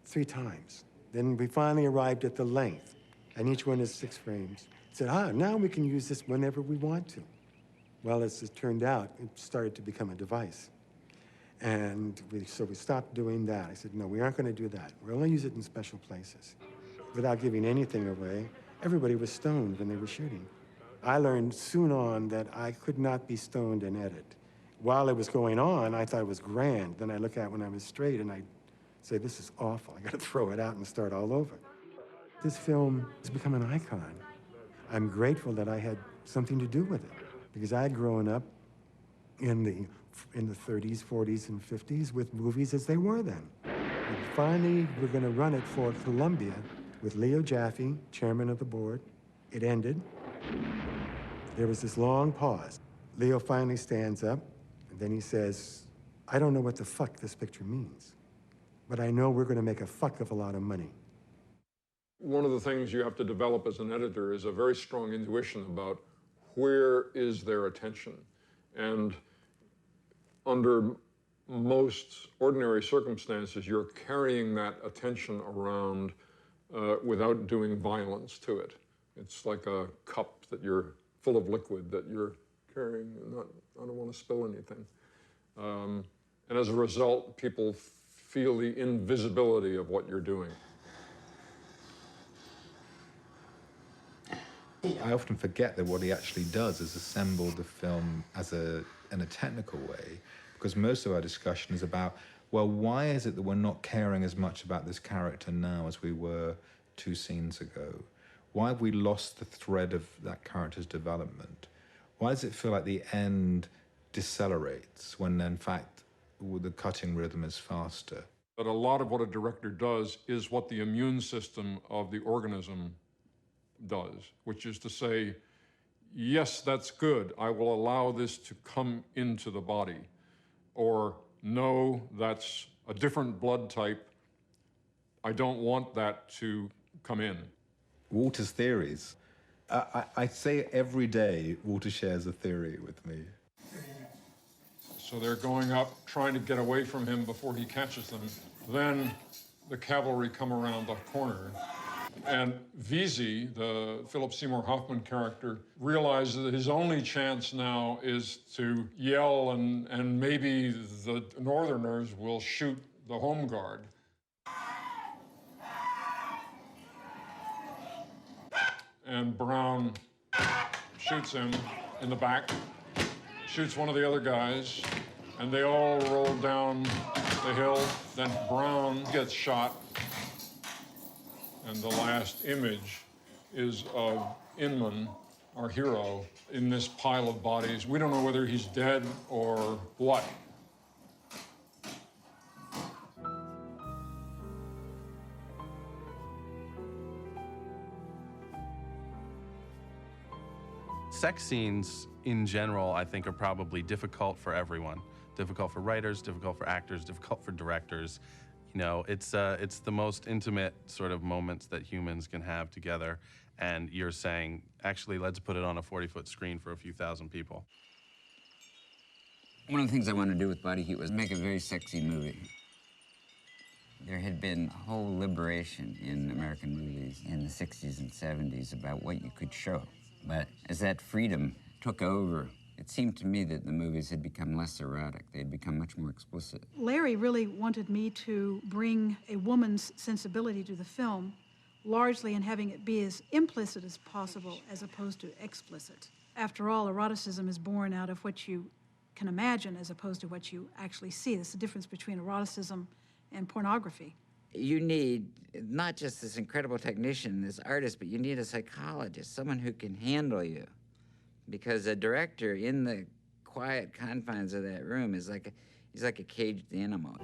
3 times. Then we finally arrived at the length, and each one is 6 frames. I said, now we can use this whenever we want to. Well, as it turned out, it started to become a device. And so we stopped doing that. I said, no, we aren't going to do that. We'll only use it in special places. Without giving anything away, everybody was stoned when they were shooting. I learned soon on that I could not be stoned and edit. While it was going on, I thought it was grand. Then I look at it when I was straight, and I say, this is awful. I got to throw it out and start all over. This film has become an icon. I'm grateful that I had something to do with it, because I had grown up in the 30s, 40s, and 50s with movies as they were then. And finally, we're going to run it for Columbia with Leo Jaffe, chairman of the board. It ended. There was this long pause. Leo finally stands up, and then he says, I don't know what the fuck this picture means, but I know we're going to make a fuck of a lot of money. One of the things you have to develop as an editor is a very strong intuition about where is their attention. And under most ordinary circumstances, you're carrying that attention around without doing violence to it. It's like a cup that you're full of liquid that you're carrying. I don't want to spill anything. And as a result, people feel the invisibility of what you're doing. I often forget that what he actually does is assemble the film in a technical way, because most of our discussion is about well, why is it that we're not caring as much about this character now as we were 2 scenes ago? Why have we lost the thread of that character's development? Why does it feel like the end decelerates when, in fact, the cutting rhythm is faster? But a lot of what a director does is what the immune system of the organism does, which is to say, yes, that's good. I will allow this to come into the body. Or, no, that's a different blood type. I don't want that to come in. Walter's theories. I say every day Walter shares a theory with me. So they're going up, trying to get away from him before he catches them. Then the cavalry come around the corner. And Veazey, the Philip Seymour Hoffman character, realizes that his only chance now is to yell, and maybe the Northerners will shoot the home guard. And Brown shoots him in the back, shoots one of the other guys, and they all roll down the hill. Then Brown gets shot. And the last image is of Inman, our hero, in this pile of bodies. We don't know whether he's dead or what. Sex scenes, in general, I think are probably difficult for everyone. Difficult for writers, difficult for actors, difficult for directors. You know, it's the most intimate sort of moments that humans can have together. And you're saying, actually, let's put it on a 40-foot screen for a few thousand people. One of the things I wanted to do with Body Heat was make a very sexy movie. There had been a whole liberation in American movies in the 60s and 70s about what you could show. But as that freedom took over, it seemed to me that the movies had become less erotic. They had become much more explicit. Larry really wanted me to bring a woman's sensibility to the film, largely in having it be as implicit as possible as opposed to explicit. After all, eroticism is born out of what you can imagine as opposed to what you actually see. That's the difference between eroticism and pornography. You need not just this incredible technician, this artist, but you need a psychologist, someone who can handle you. Because a director in the quiet confines of that room is he's like a caged animal.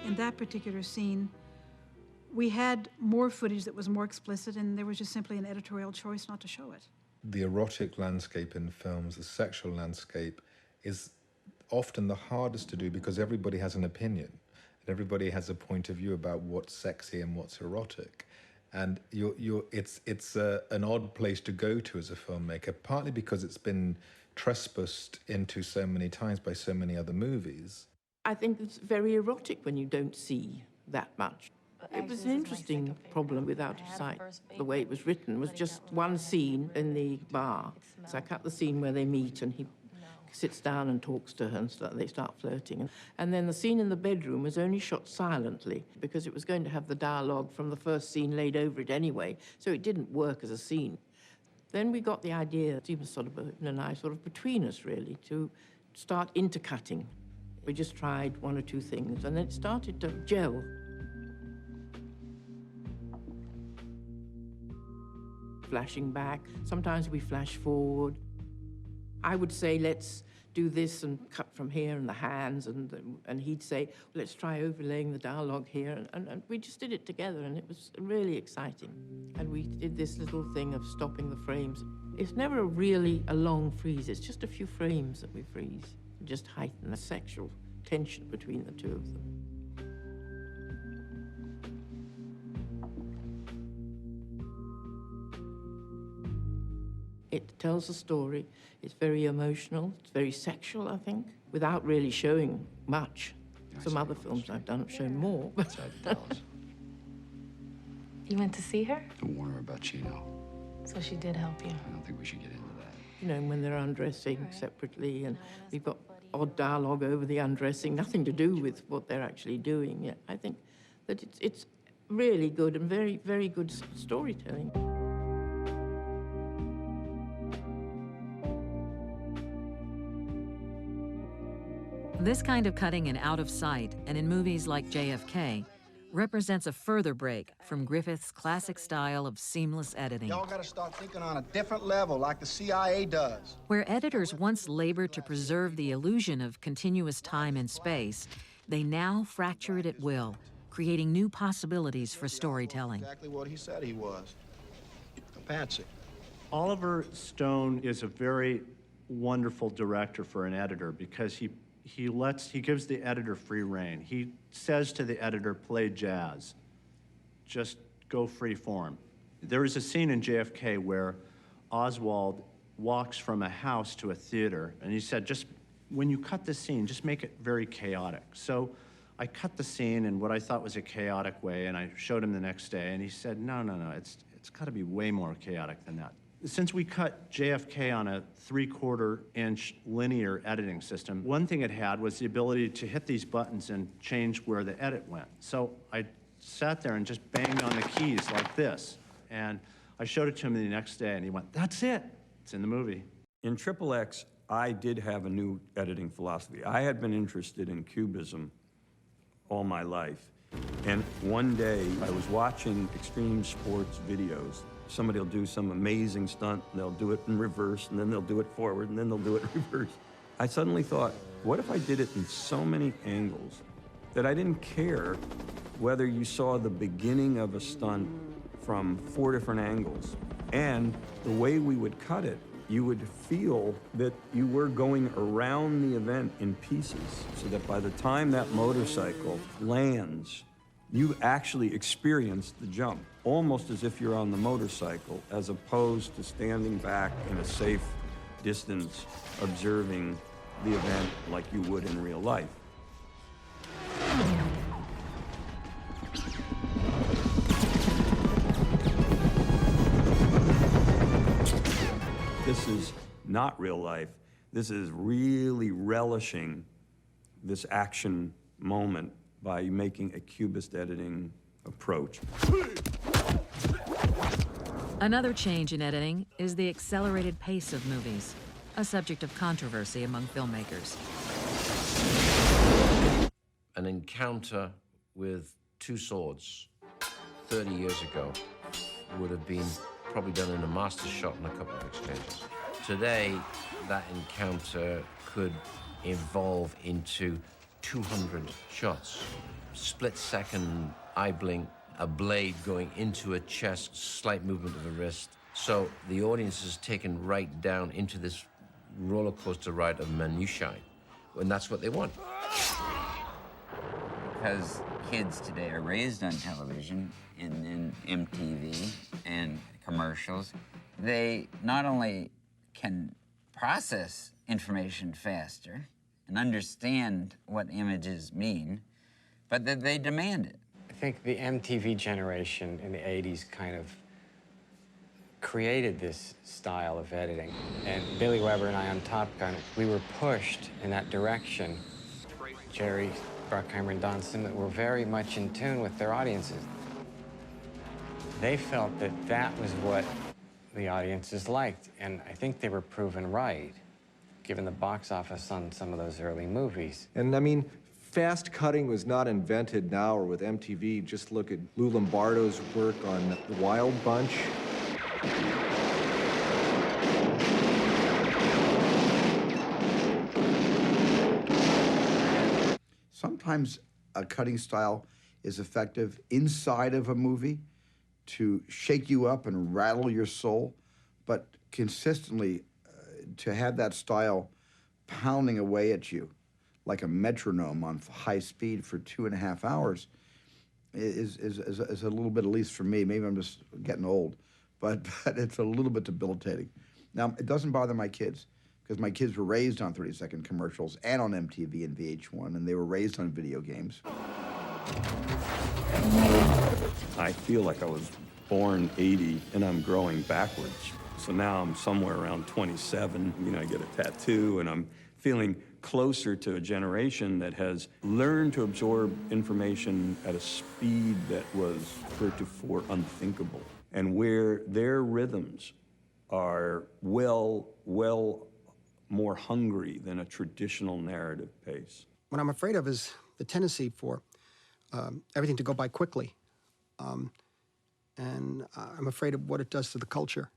In that particular scene, we had more footage that was more explicit, and there was just simply an editorial choice not to show it. The erotic landscape in films, the sexual landscape, is often the hardest to do because everybody has an opinion. And everybody has a point of view about what's sexy and what's erotic. And it's an odd place to go to as a filmmaker, partly because it's been trespassed into so many times by so many other movies. I think it's very erotic when you don't see that much. It was an interesting problem with Out of Sight. The way it was written was just one scene in the bar. So I cut the scene where they meet and he sits down and talks to her and they start flirting. And then the scene in the bedroom was only shot silently because it was going to have the dialogue from the first scene laid over it anyway, so it didn't work as a scene. Then we got the idea, Steven Soderbergh and I, sort of between us really, to start intercutting. We just tried one or two things, and it started to gel. Flashing back, sometimes we flash forward. I would say, let's do this and cut from here and the hands, and he'd say, let's try overlaying the dialogue here, and we just did it together, and it was really exciting. And we did this little thing of stopping the frames. It's never really a long freeze, it's just a few frames that we freeze. Just heighten the sexual tension between the two of them. It tells a story. It's very emotional. It's very sexual, I think, without really showing much. Some other films I've done have shown more. You went to see her? Don't warn her about Chino. So she did help you? I don't think we should get into that. You know, when they're undressing separately, and we've got odd dialogue over the undressing, nothing to do with what they're actually doing. Yeah, I think that it's really good and very, very good storytelling. This kind of cutting in out of sight, and in movies like JFK, represents a further break from Griffith's classic style of seamless editing. Y'all gotta start thinking on a different level, like the CIA does. Where editors once labored to preserve the illusion of continuous time and space, they now fracture it at will, creating new possibilities for storytelling. Exactly what he said he was. A patsy. Oliver Stone is a very wonderful director for an editor because he gives the editor free rein. He says to the editor, play jazz. Just go free form. There is a scene in JFK where Oswald walks from a house to a theater, and he said, just when you cut the scene, just make it very chaotic. So I cut the scene in what I thought was a chaotic way, and I showed him the next day, and he said, no, it's gotta be way more chaotic than that. Since we cut JFK on a 3/4-inch linear editing system, one thing it had was the ability to hit these buttons and change where the edit went. So I sat there and just banged on the keys like this. And I showed it to him the next day, and he went, that's it. It's in the movie. In XXX, I did have a new editing philosophy. I had been interested in cubism all my life. And one day, I was watching extreme sports videos. Somebody will do some amazing stunt, and they'll do it in reverse, and then they'll do it forward, and then they'll do it in reverse. I suddenly thought, what if I did it in so many angles that I didn't care whether you saw the beginning of a stunt from 4 different angles. And the way we would cut it, you would feel that you were going around the event in pieces, so that by the time that motorcycle lands, you actually experience the jump, almost as if you're on the motorcycle, as opposed to standing back in a safe distance, observing the event like you would in real life. This is not real life. This is really relishing this action moment by making a cubist editing approach. Another change in editing is the accelerated pace of movies, a subject of controversy among filmmakers. An encounter with 2 swords 30 years ago would have been probably done in a master shot and a couple of exchanges. Today, that encounter could evolve into 200 shots. Split-second eye blink, a blade going into a chest, slight movement of the wrist. So the audience is taken right down into this roller coaster ride of minutiae, and that's what they want. Because kids today are raised on television and in MTV and commercials, they not only can process information faster and understand what images mean, but that they demand it. I think the MTV generation in the 80s kind of created this style of editing. And Billy Weber and I on Top Gun, we were pushed in that direction. Jerry Bruckheimer and Don Simmons were very much in tune with their audiences. They felt that that was what the audiences liked, and I think they were proven right, given the box office on some of those early movies. And I mean, fast cutting was not invented now or with MTV. Just look at Lou Lombardo's work on The Wild Bunch. Sometimes a cutting style is effective inside of a movie to shake you up and rattle your soul, but consistently to have that style pounding away at you like a metronome on high speed for 2.5 hours is a little bit, at least for me, maybe I'm just getting old, but it's a little bit debilitating. Now, it doesn't bother my kids, because my kids were raised on 30-second commercials and on MTV and VH1, and they were raised on video games. I feel like I was born 80 and I'm growing backwards. So now I'm somewhere around 27, you know, I get a tattoo and I'm feeling closer to a generation that has learned to absorb information at a speed that was heretofore unthinkable, and where their rhythms are well more hungry than a traditional narrative pace. What I'm afraid of is the tendency for everything to go by quickly. And I'm afraid of what it does to the culture.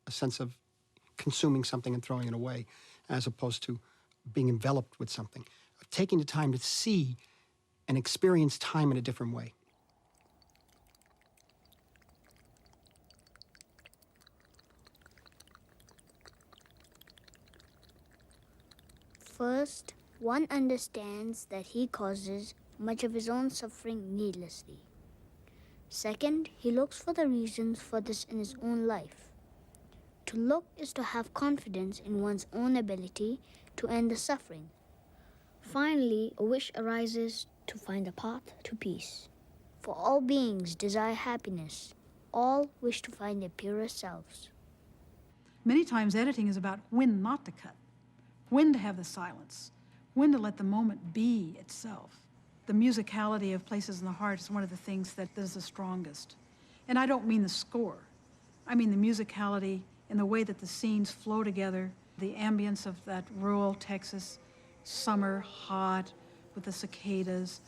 A sense of consuming something and throwing it away, as opposed to being enveloped with something. Taking the time to see and experience time in a different way. First, one understands that he causes much of his own suffering needlessly. Second, he looks for the reasons for this in his own life. To look is to have confidence in one's own ability to end the suffering. Finally, a wish arises to find a path to peace. For all beings desire happiness. All wish to find their purest selves. Many times editing is about when not to cut, when to have the silence, when to let the moment be itself. The musicality of Places in the Heart is one of the things that is the strongest. And I don't mean the score. I mean the musicality and the way that the scenes flow together, the ambience of that rural Texas summer, hot, with the cicadas.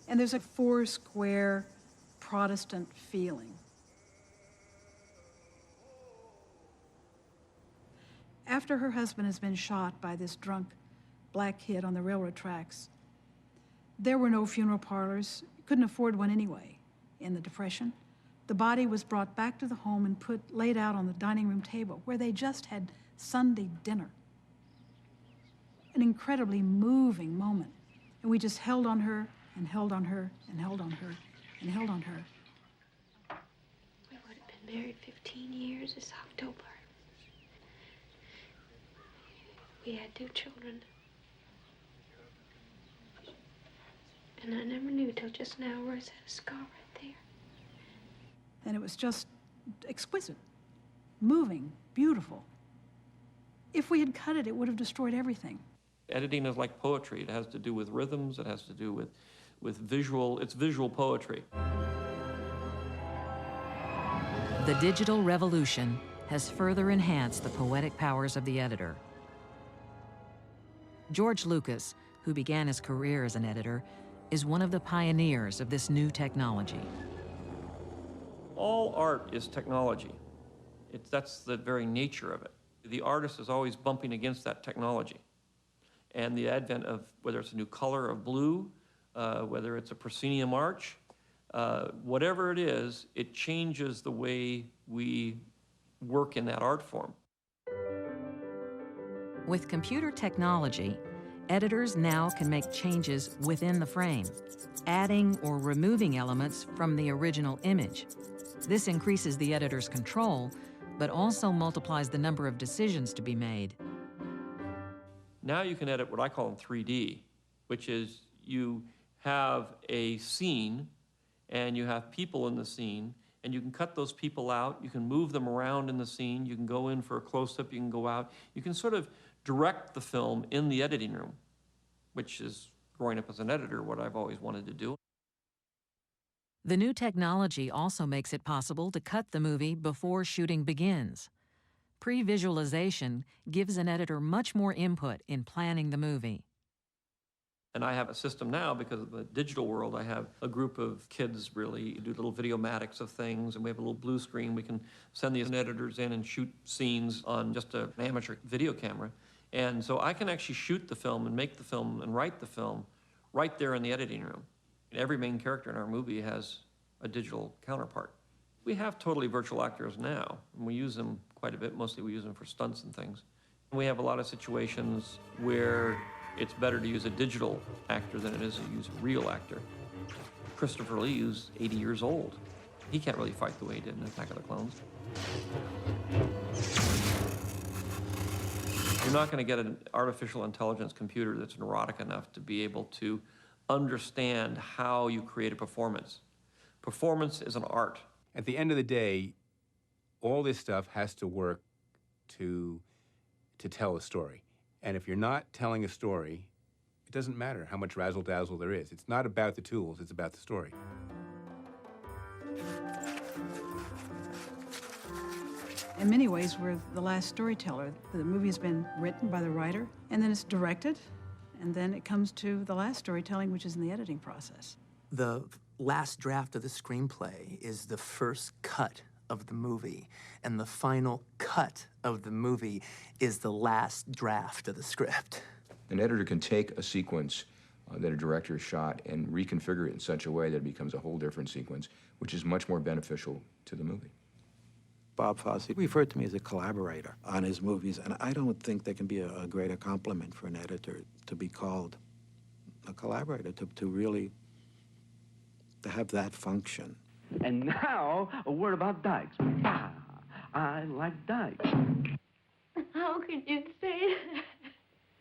And there's a four-square Protestant feeling. After her husband has been shot by this drunk black kid on the railroad tracks, there were no funeral parlors. You couldn't afford one anyway. In the Depression, the body was brought back to the home and laid out on the dining room table where they just had Sunday dinner. An incredibly moving moment. And we just held on her and held on her and held on her and held on her. We would have been married 15 years this October. We had 2 children. And I never knew till just now where it's had a scar right there. And it was just exquisite, moving, beautiful. If we had cut it, it would have destroyed everything. Editing is like poetry. It has to do with rhythms. It has to do with visual. It's visual poetry. The digital revolution has further enhanced the poetic powers of the editor. George Lucas, who began his career as an editor, is one of the pioneers of this new technology. All art is technology. That's the very nature of it. The artist is always bumping against that technology. And the advent of, whether it's a new color of blue, whether it's a proscenium arch, whatever it is, it changes the way we work in that art form. With computer technology, editors now can make changes within the frame, adding or removing elements from the original image. This increases the editor's control, but also multiplies the number of decisions to be made. Now you can edit what I call in 3D, which is you have a scene and you have people in the scene, and you can cut those people out, you can move them around in the scene, you can go in for a close-up, you can go out. You can sort of direct the film in the editing room, which is, growing up as an editor, what I've always wanted to do. The new technology also makes it possible to cut the movie before shooting begins. Pre-visualization gives an editor much more input in planning the movie. And I have a system now, because of the digital world, I have a group of kids really do little videomatics of things, and we have a little blue screen. We can send these editors in and shoot scenes on just an amateur video camera. And so I can actually shoot the film and make the film and write the film right there in the editing room. Every main character in our movie has a digital counterpart. We have totally virtual actors now, and we use them quite a bit. Mostly we use them for stunts and things. And we have a lot of situations where it's better to use a digital actor than it is to use a real actor. Christopher Lee's 80 years old. He can't really fight the way he did in Attack of the Clones. You're not going to get an artificial intelligence computer that's neurotic enough to be able to understand how you create a performance. Performance is an art. At the end of the day, all this stuff has to work to tell a story. And if you're not telling a story, it doesn't matter how much razzle-dazzle there is. It's not about the tools, it's about the story. In many ways, we're the last storyteller. The movie has been written by the writer, and then it's directed, and then it comes to the last storytelling, which is in the editing process. The last draft of the screenplay is the first cut of the movie, and the final cut of the movie is the last draft of the script. An editor can take a sequence that a director shot and reconfigure it in such a way that it becomes a whole different sequence, which is much more beneficial to the movie. Bob Fosse referred to me as a collaborator on his movies, and I don't think there can be a greater compliment for an editor to be called a collaborator, to really to have that function. And now, a word about dykes. Ah, I like dykes. How could you say that?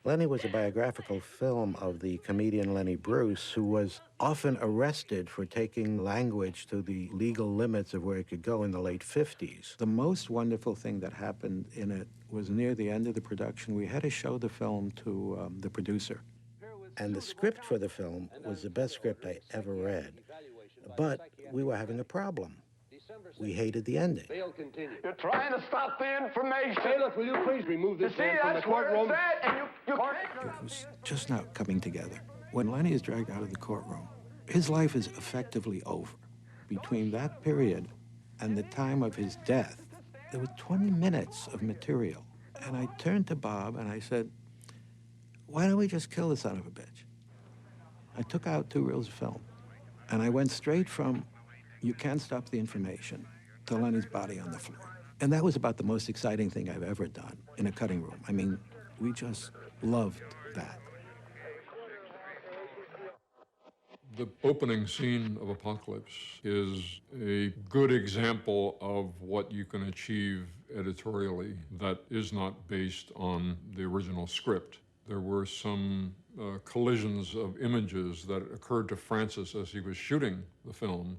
Lenny was a biographical film of the comedian Lenny Bruce, who was often arrested for taking language to the legal limits of where it could go in the late 50s. The most wonderful thing that happened in it was near the end of the production. We had to show the film to the producer. And the script for the film was the best script I ever read. But we were having a problem. We hated the ending. You're trying to stop the information. Bailiff, will you please remove this man from the courtroom? You It was just not coming together. When Lenny is dragged out of the courtroom, his life is effectively over. Between that period and the time of his death, there was 20 minutes of material. And I turned to Bob and I said, why don't we just kill the son of a bitch? I took out 2 reels of film, and I went straight from you can't stop the information to Lenny's body on the floor. And that was about the most exciting thing I've ever done in a cutting room. I mean, we just loved that. The opening scene of Apocalypse is a good example of what you can achieve editorially that is not based on the original script. There were some collisions of images that occurred to Francis as he was shooting the film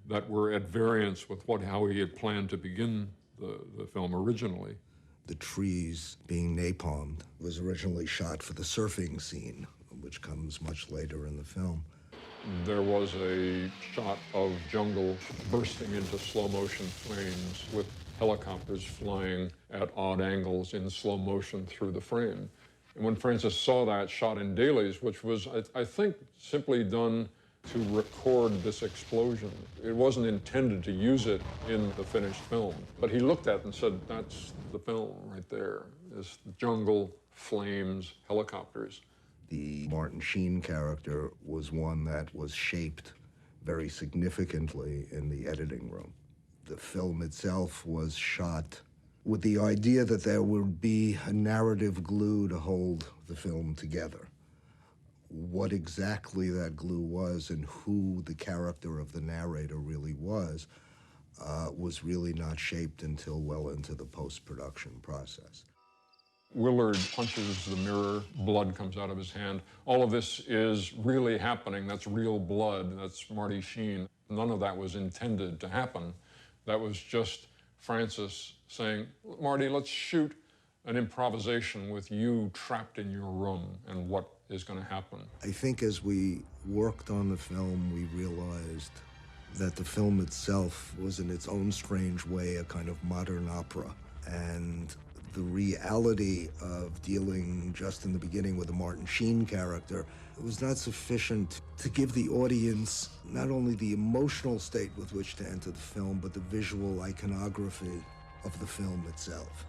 that were at variance with how he had planned to begin the film originally. The trees being napalmed was originally shot for the surfing scene, which comes much later in the film. There was a shot of jungle bursting into slow motion flames with helicopters flying at odd angles in slow motion through the frame. And when Francis saw that shot in dailies, which was, I think, simply done to record this explosion. It wasn't intended to use it in the finished film. But he looked at it and said, that's the film right there. It's jungle, flames, helicopters. The Martin Sheen character was one that was shaped very significantly in the editing room. The film itself was shot with the idea that there would be a narrative glue to hold the film together. What exactly that glue was and who the character of the narrator really was really not shaped until well into the post-production process. Willard punches the mirror, blood comes out of his hand. All of this is really happening. That's real blood. That's Marty Sheen. None of that was intended to happen. That was just Francis saying, Marty, let's shoot an improvisation with you trapped in your room and what is going to happen. I think as we worked on the film, we realized that the film itself was in its own strange way a kind of modern opera. And the reality of dealing just in the beginning with the Martin Sheen character was not sufficient to give the audience not only the emotional state with which to enter the film, but the visual iconography of the film itself.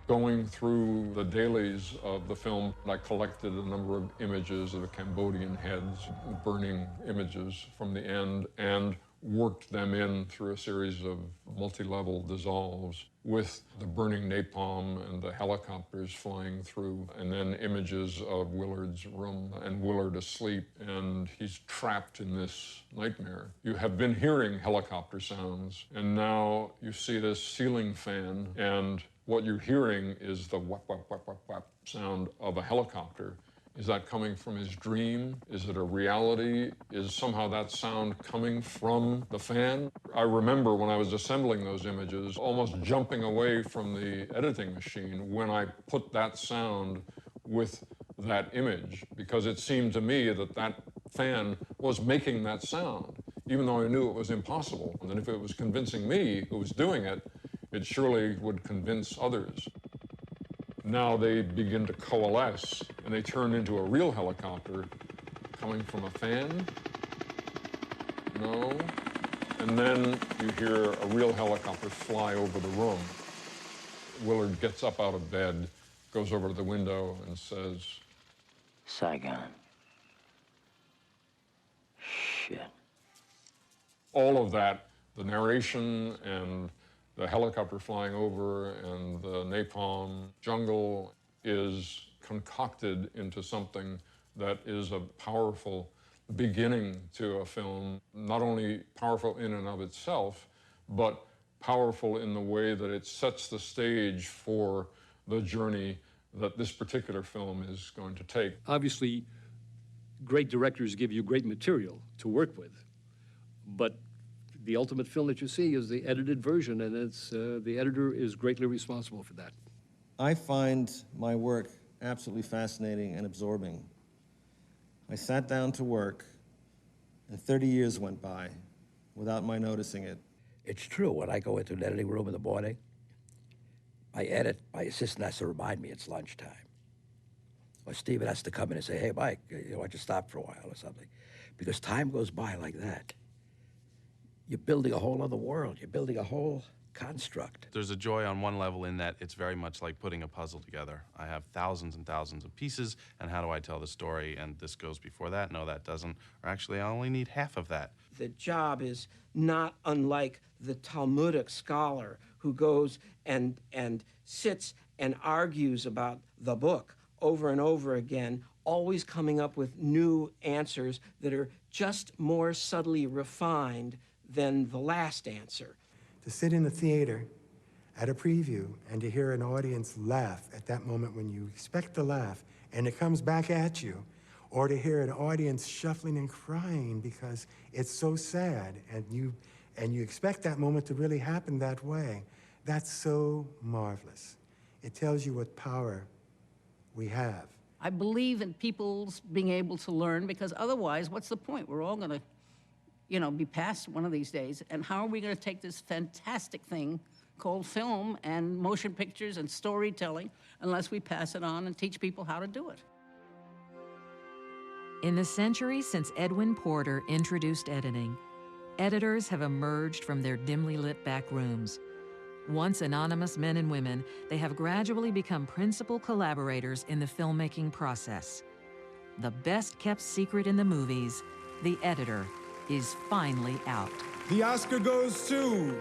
Going through the dailies of the film, I collected a number of images of the Cambodian heads, burning images from the end, and worked them in through a series of multi-level dissolves with the burning napalm and the helicopters flying through, and then images of Willard's room and Willard asleep, and he's trapped in this nightmare. You have been hearing helicopter sounds, and now you see this ceiling fan, and what you're hearing is the whap, whap, whap, whap, whap sound of a helicopter. Is that coming from his dream? Is it a reality? Is somehow that sound coming from the fan? I remember when I was assembling those images, almost jumping away from the editing machine when I put that sound with that image, because it seemed to me that that fan was making that sound, even though I knew it was impossible. And if it was convincing me who was doing it, it surely would convince others. Now they begin to coalesce, and they turn into a real helicopter coming from a fan. No. And then you hear a real helicopter fly over the room. Willard gets up out of bed, goes over to the window, and says, Saigon. Shit. All of that, the narration and the helicopter flying over and the napalm jungle, is concocted into something that is a powerful beginning to a film, not only powerful in and of itself, but powerful in the way that it sets the stage for the journey that this particular film is going to take. Obviously, great directors give you great material to work with, but the ultimate film that you see is the edited version, and it's the editor is greatly responsible for that. I find my work absolutely fascinating and absorbing. I sat down to work, and 30 years went by without my noticing it. It's true. When I go into an editing room in the morning, I edit. My assistant has to remind me it's lunchtime. Or Steven has to come in and say, hey, Mike, why don't you stop for a while or something? Because time goes by like that. You're building a whole other world. You're building a whole construct. There's a joy on one level in that it's very much like putting a puzzle together. I have thousands and thousands of pieces, and how do I tell the story? And this goes before that, no, that doesn't. Or actually, I only need half of that. The job is not unlike the Talmudic scholar who goes and sits and argues about the book over and over again, always coming up with new answers that are just more subtly refined than the last answer. To sit in the theater at a preview and to hear an audience laugh at that moment when you expect to laugh and it comes back at you, or to hear an audience shuffling and crying because it's so sad and you expect that moment to really happen that way, that's so marvelous. It tells you what power we have. I believe in people's being able to learn, because otherwise, what's the point? We're all going to be past one of these days. And how are we going to take this fantastic thing called film and motion pictures and storytelling unless we pass it on and teach people how to do it? In the century since Edwin Porter introduced editing, editors have emerged from their dimly lit back rooms. Once anonymous men and women, they have gradually become principal collaborators in the filmmaking process. The best-kept secret in the movies, the editor, is finally out. The Oscar goes to...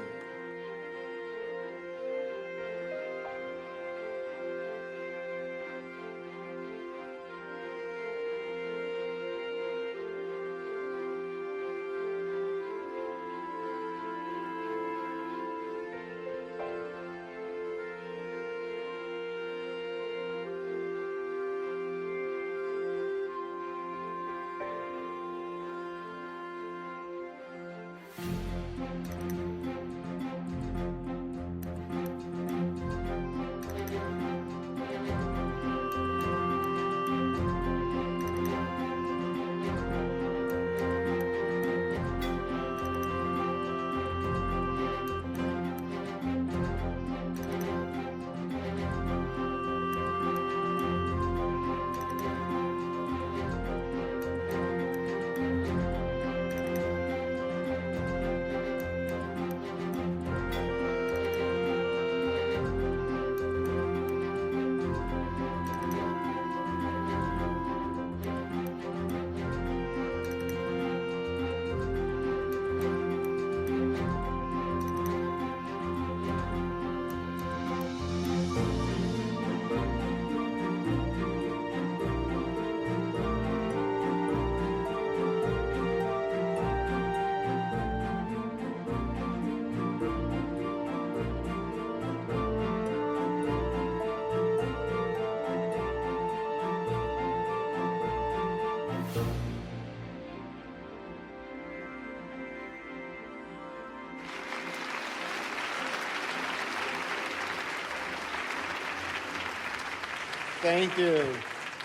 Thank you.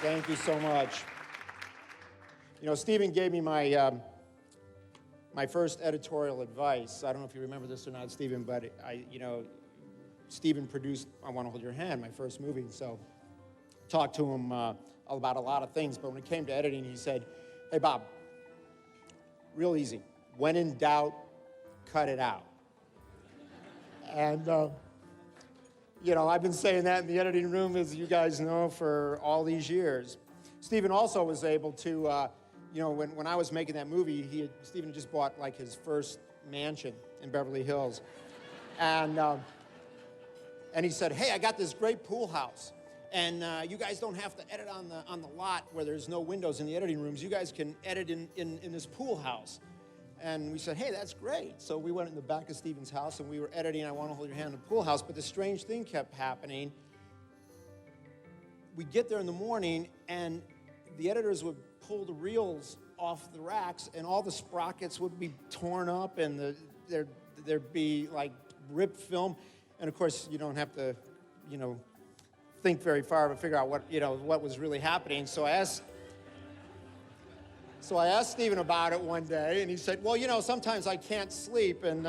Thank you so much. You know, Stephen gave me my my first editorial advice. I don't know if you remember this or not, Stephen, but Stephen produced I Want to Hold Your Hand, my first movie. So talked to him about a lot of things, but when it came to editing, he said, "Hey, Bob, real easy. When in doubt, cut it out." And I've been saying that in the editing room, as you guys know, for all these years. Stephen also was able to, when I was making that movie, Stephen just bought like his first mansion in Beverly Hills. And he said, "Hey, I got this great pool house. And you guys don't have to edit on the lot where there's no windows in the editing rooms. You guys can edit in this pool house." And we said, "Hey, that's great." So we went in the back of Stephen's house and we were editing I Want to Hold Your Hand in the pool house, but the strange thing kept happening. We'd get there in the morning and the editors would pull the reels off the racks and all the sprockets would be torn up and there'd be like ripped film. And of course, you don't have to, think very far to figure out what was really happening. So I asked Stephen about it one day, and he said, "Well, sometimes I can't sleep, and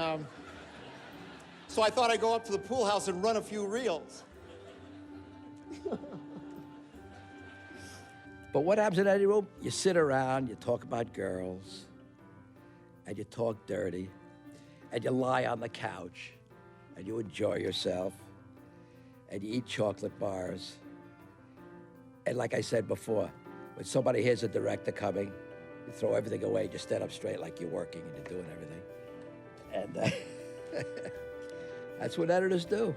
so I thought I'd go up to the pool house and run a few reels." But what happens in any room? You sit around, you talk about girls, and you talk dirty, and you lie on the couch, and you enjoy yourself, and you eat chocolate bars. And like I said before, when somebody hears a director coming, you throw everything away, you just stand up straight like you're working and you're doing everything. And that's what editors do.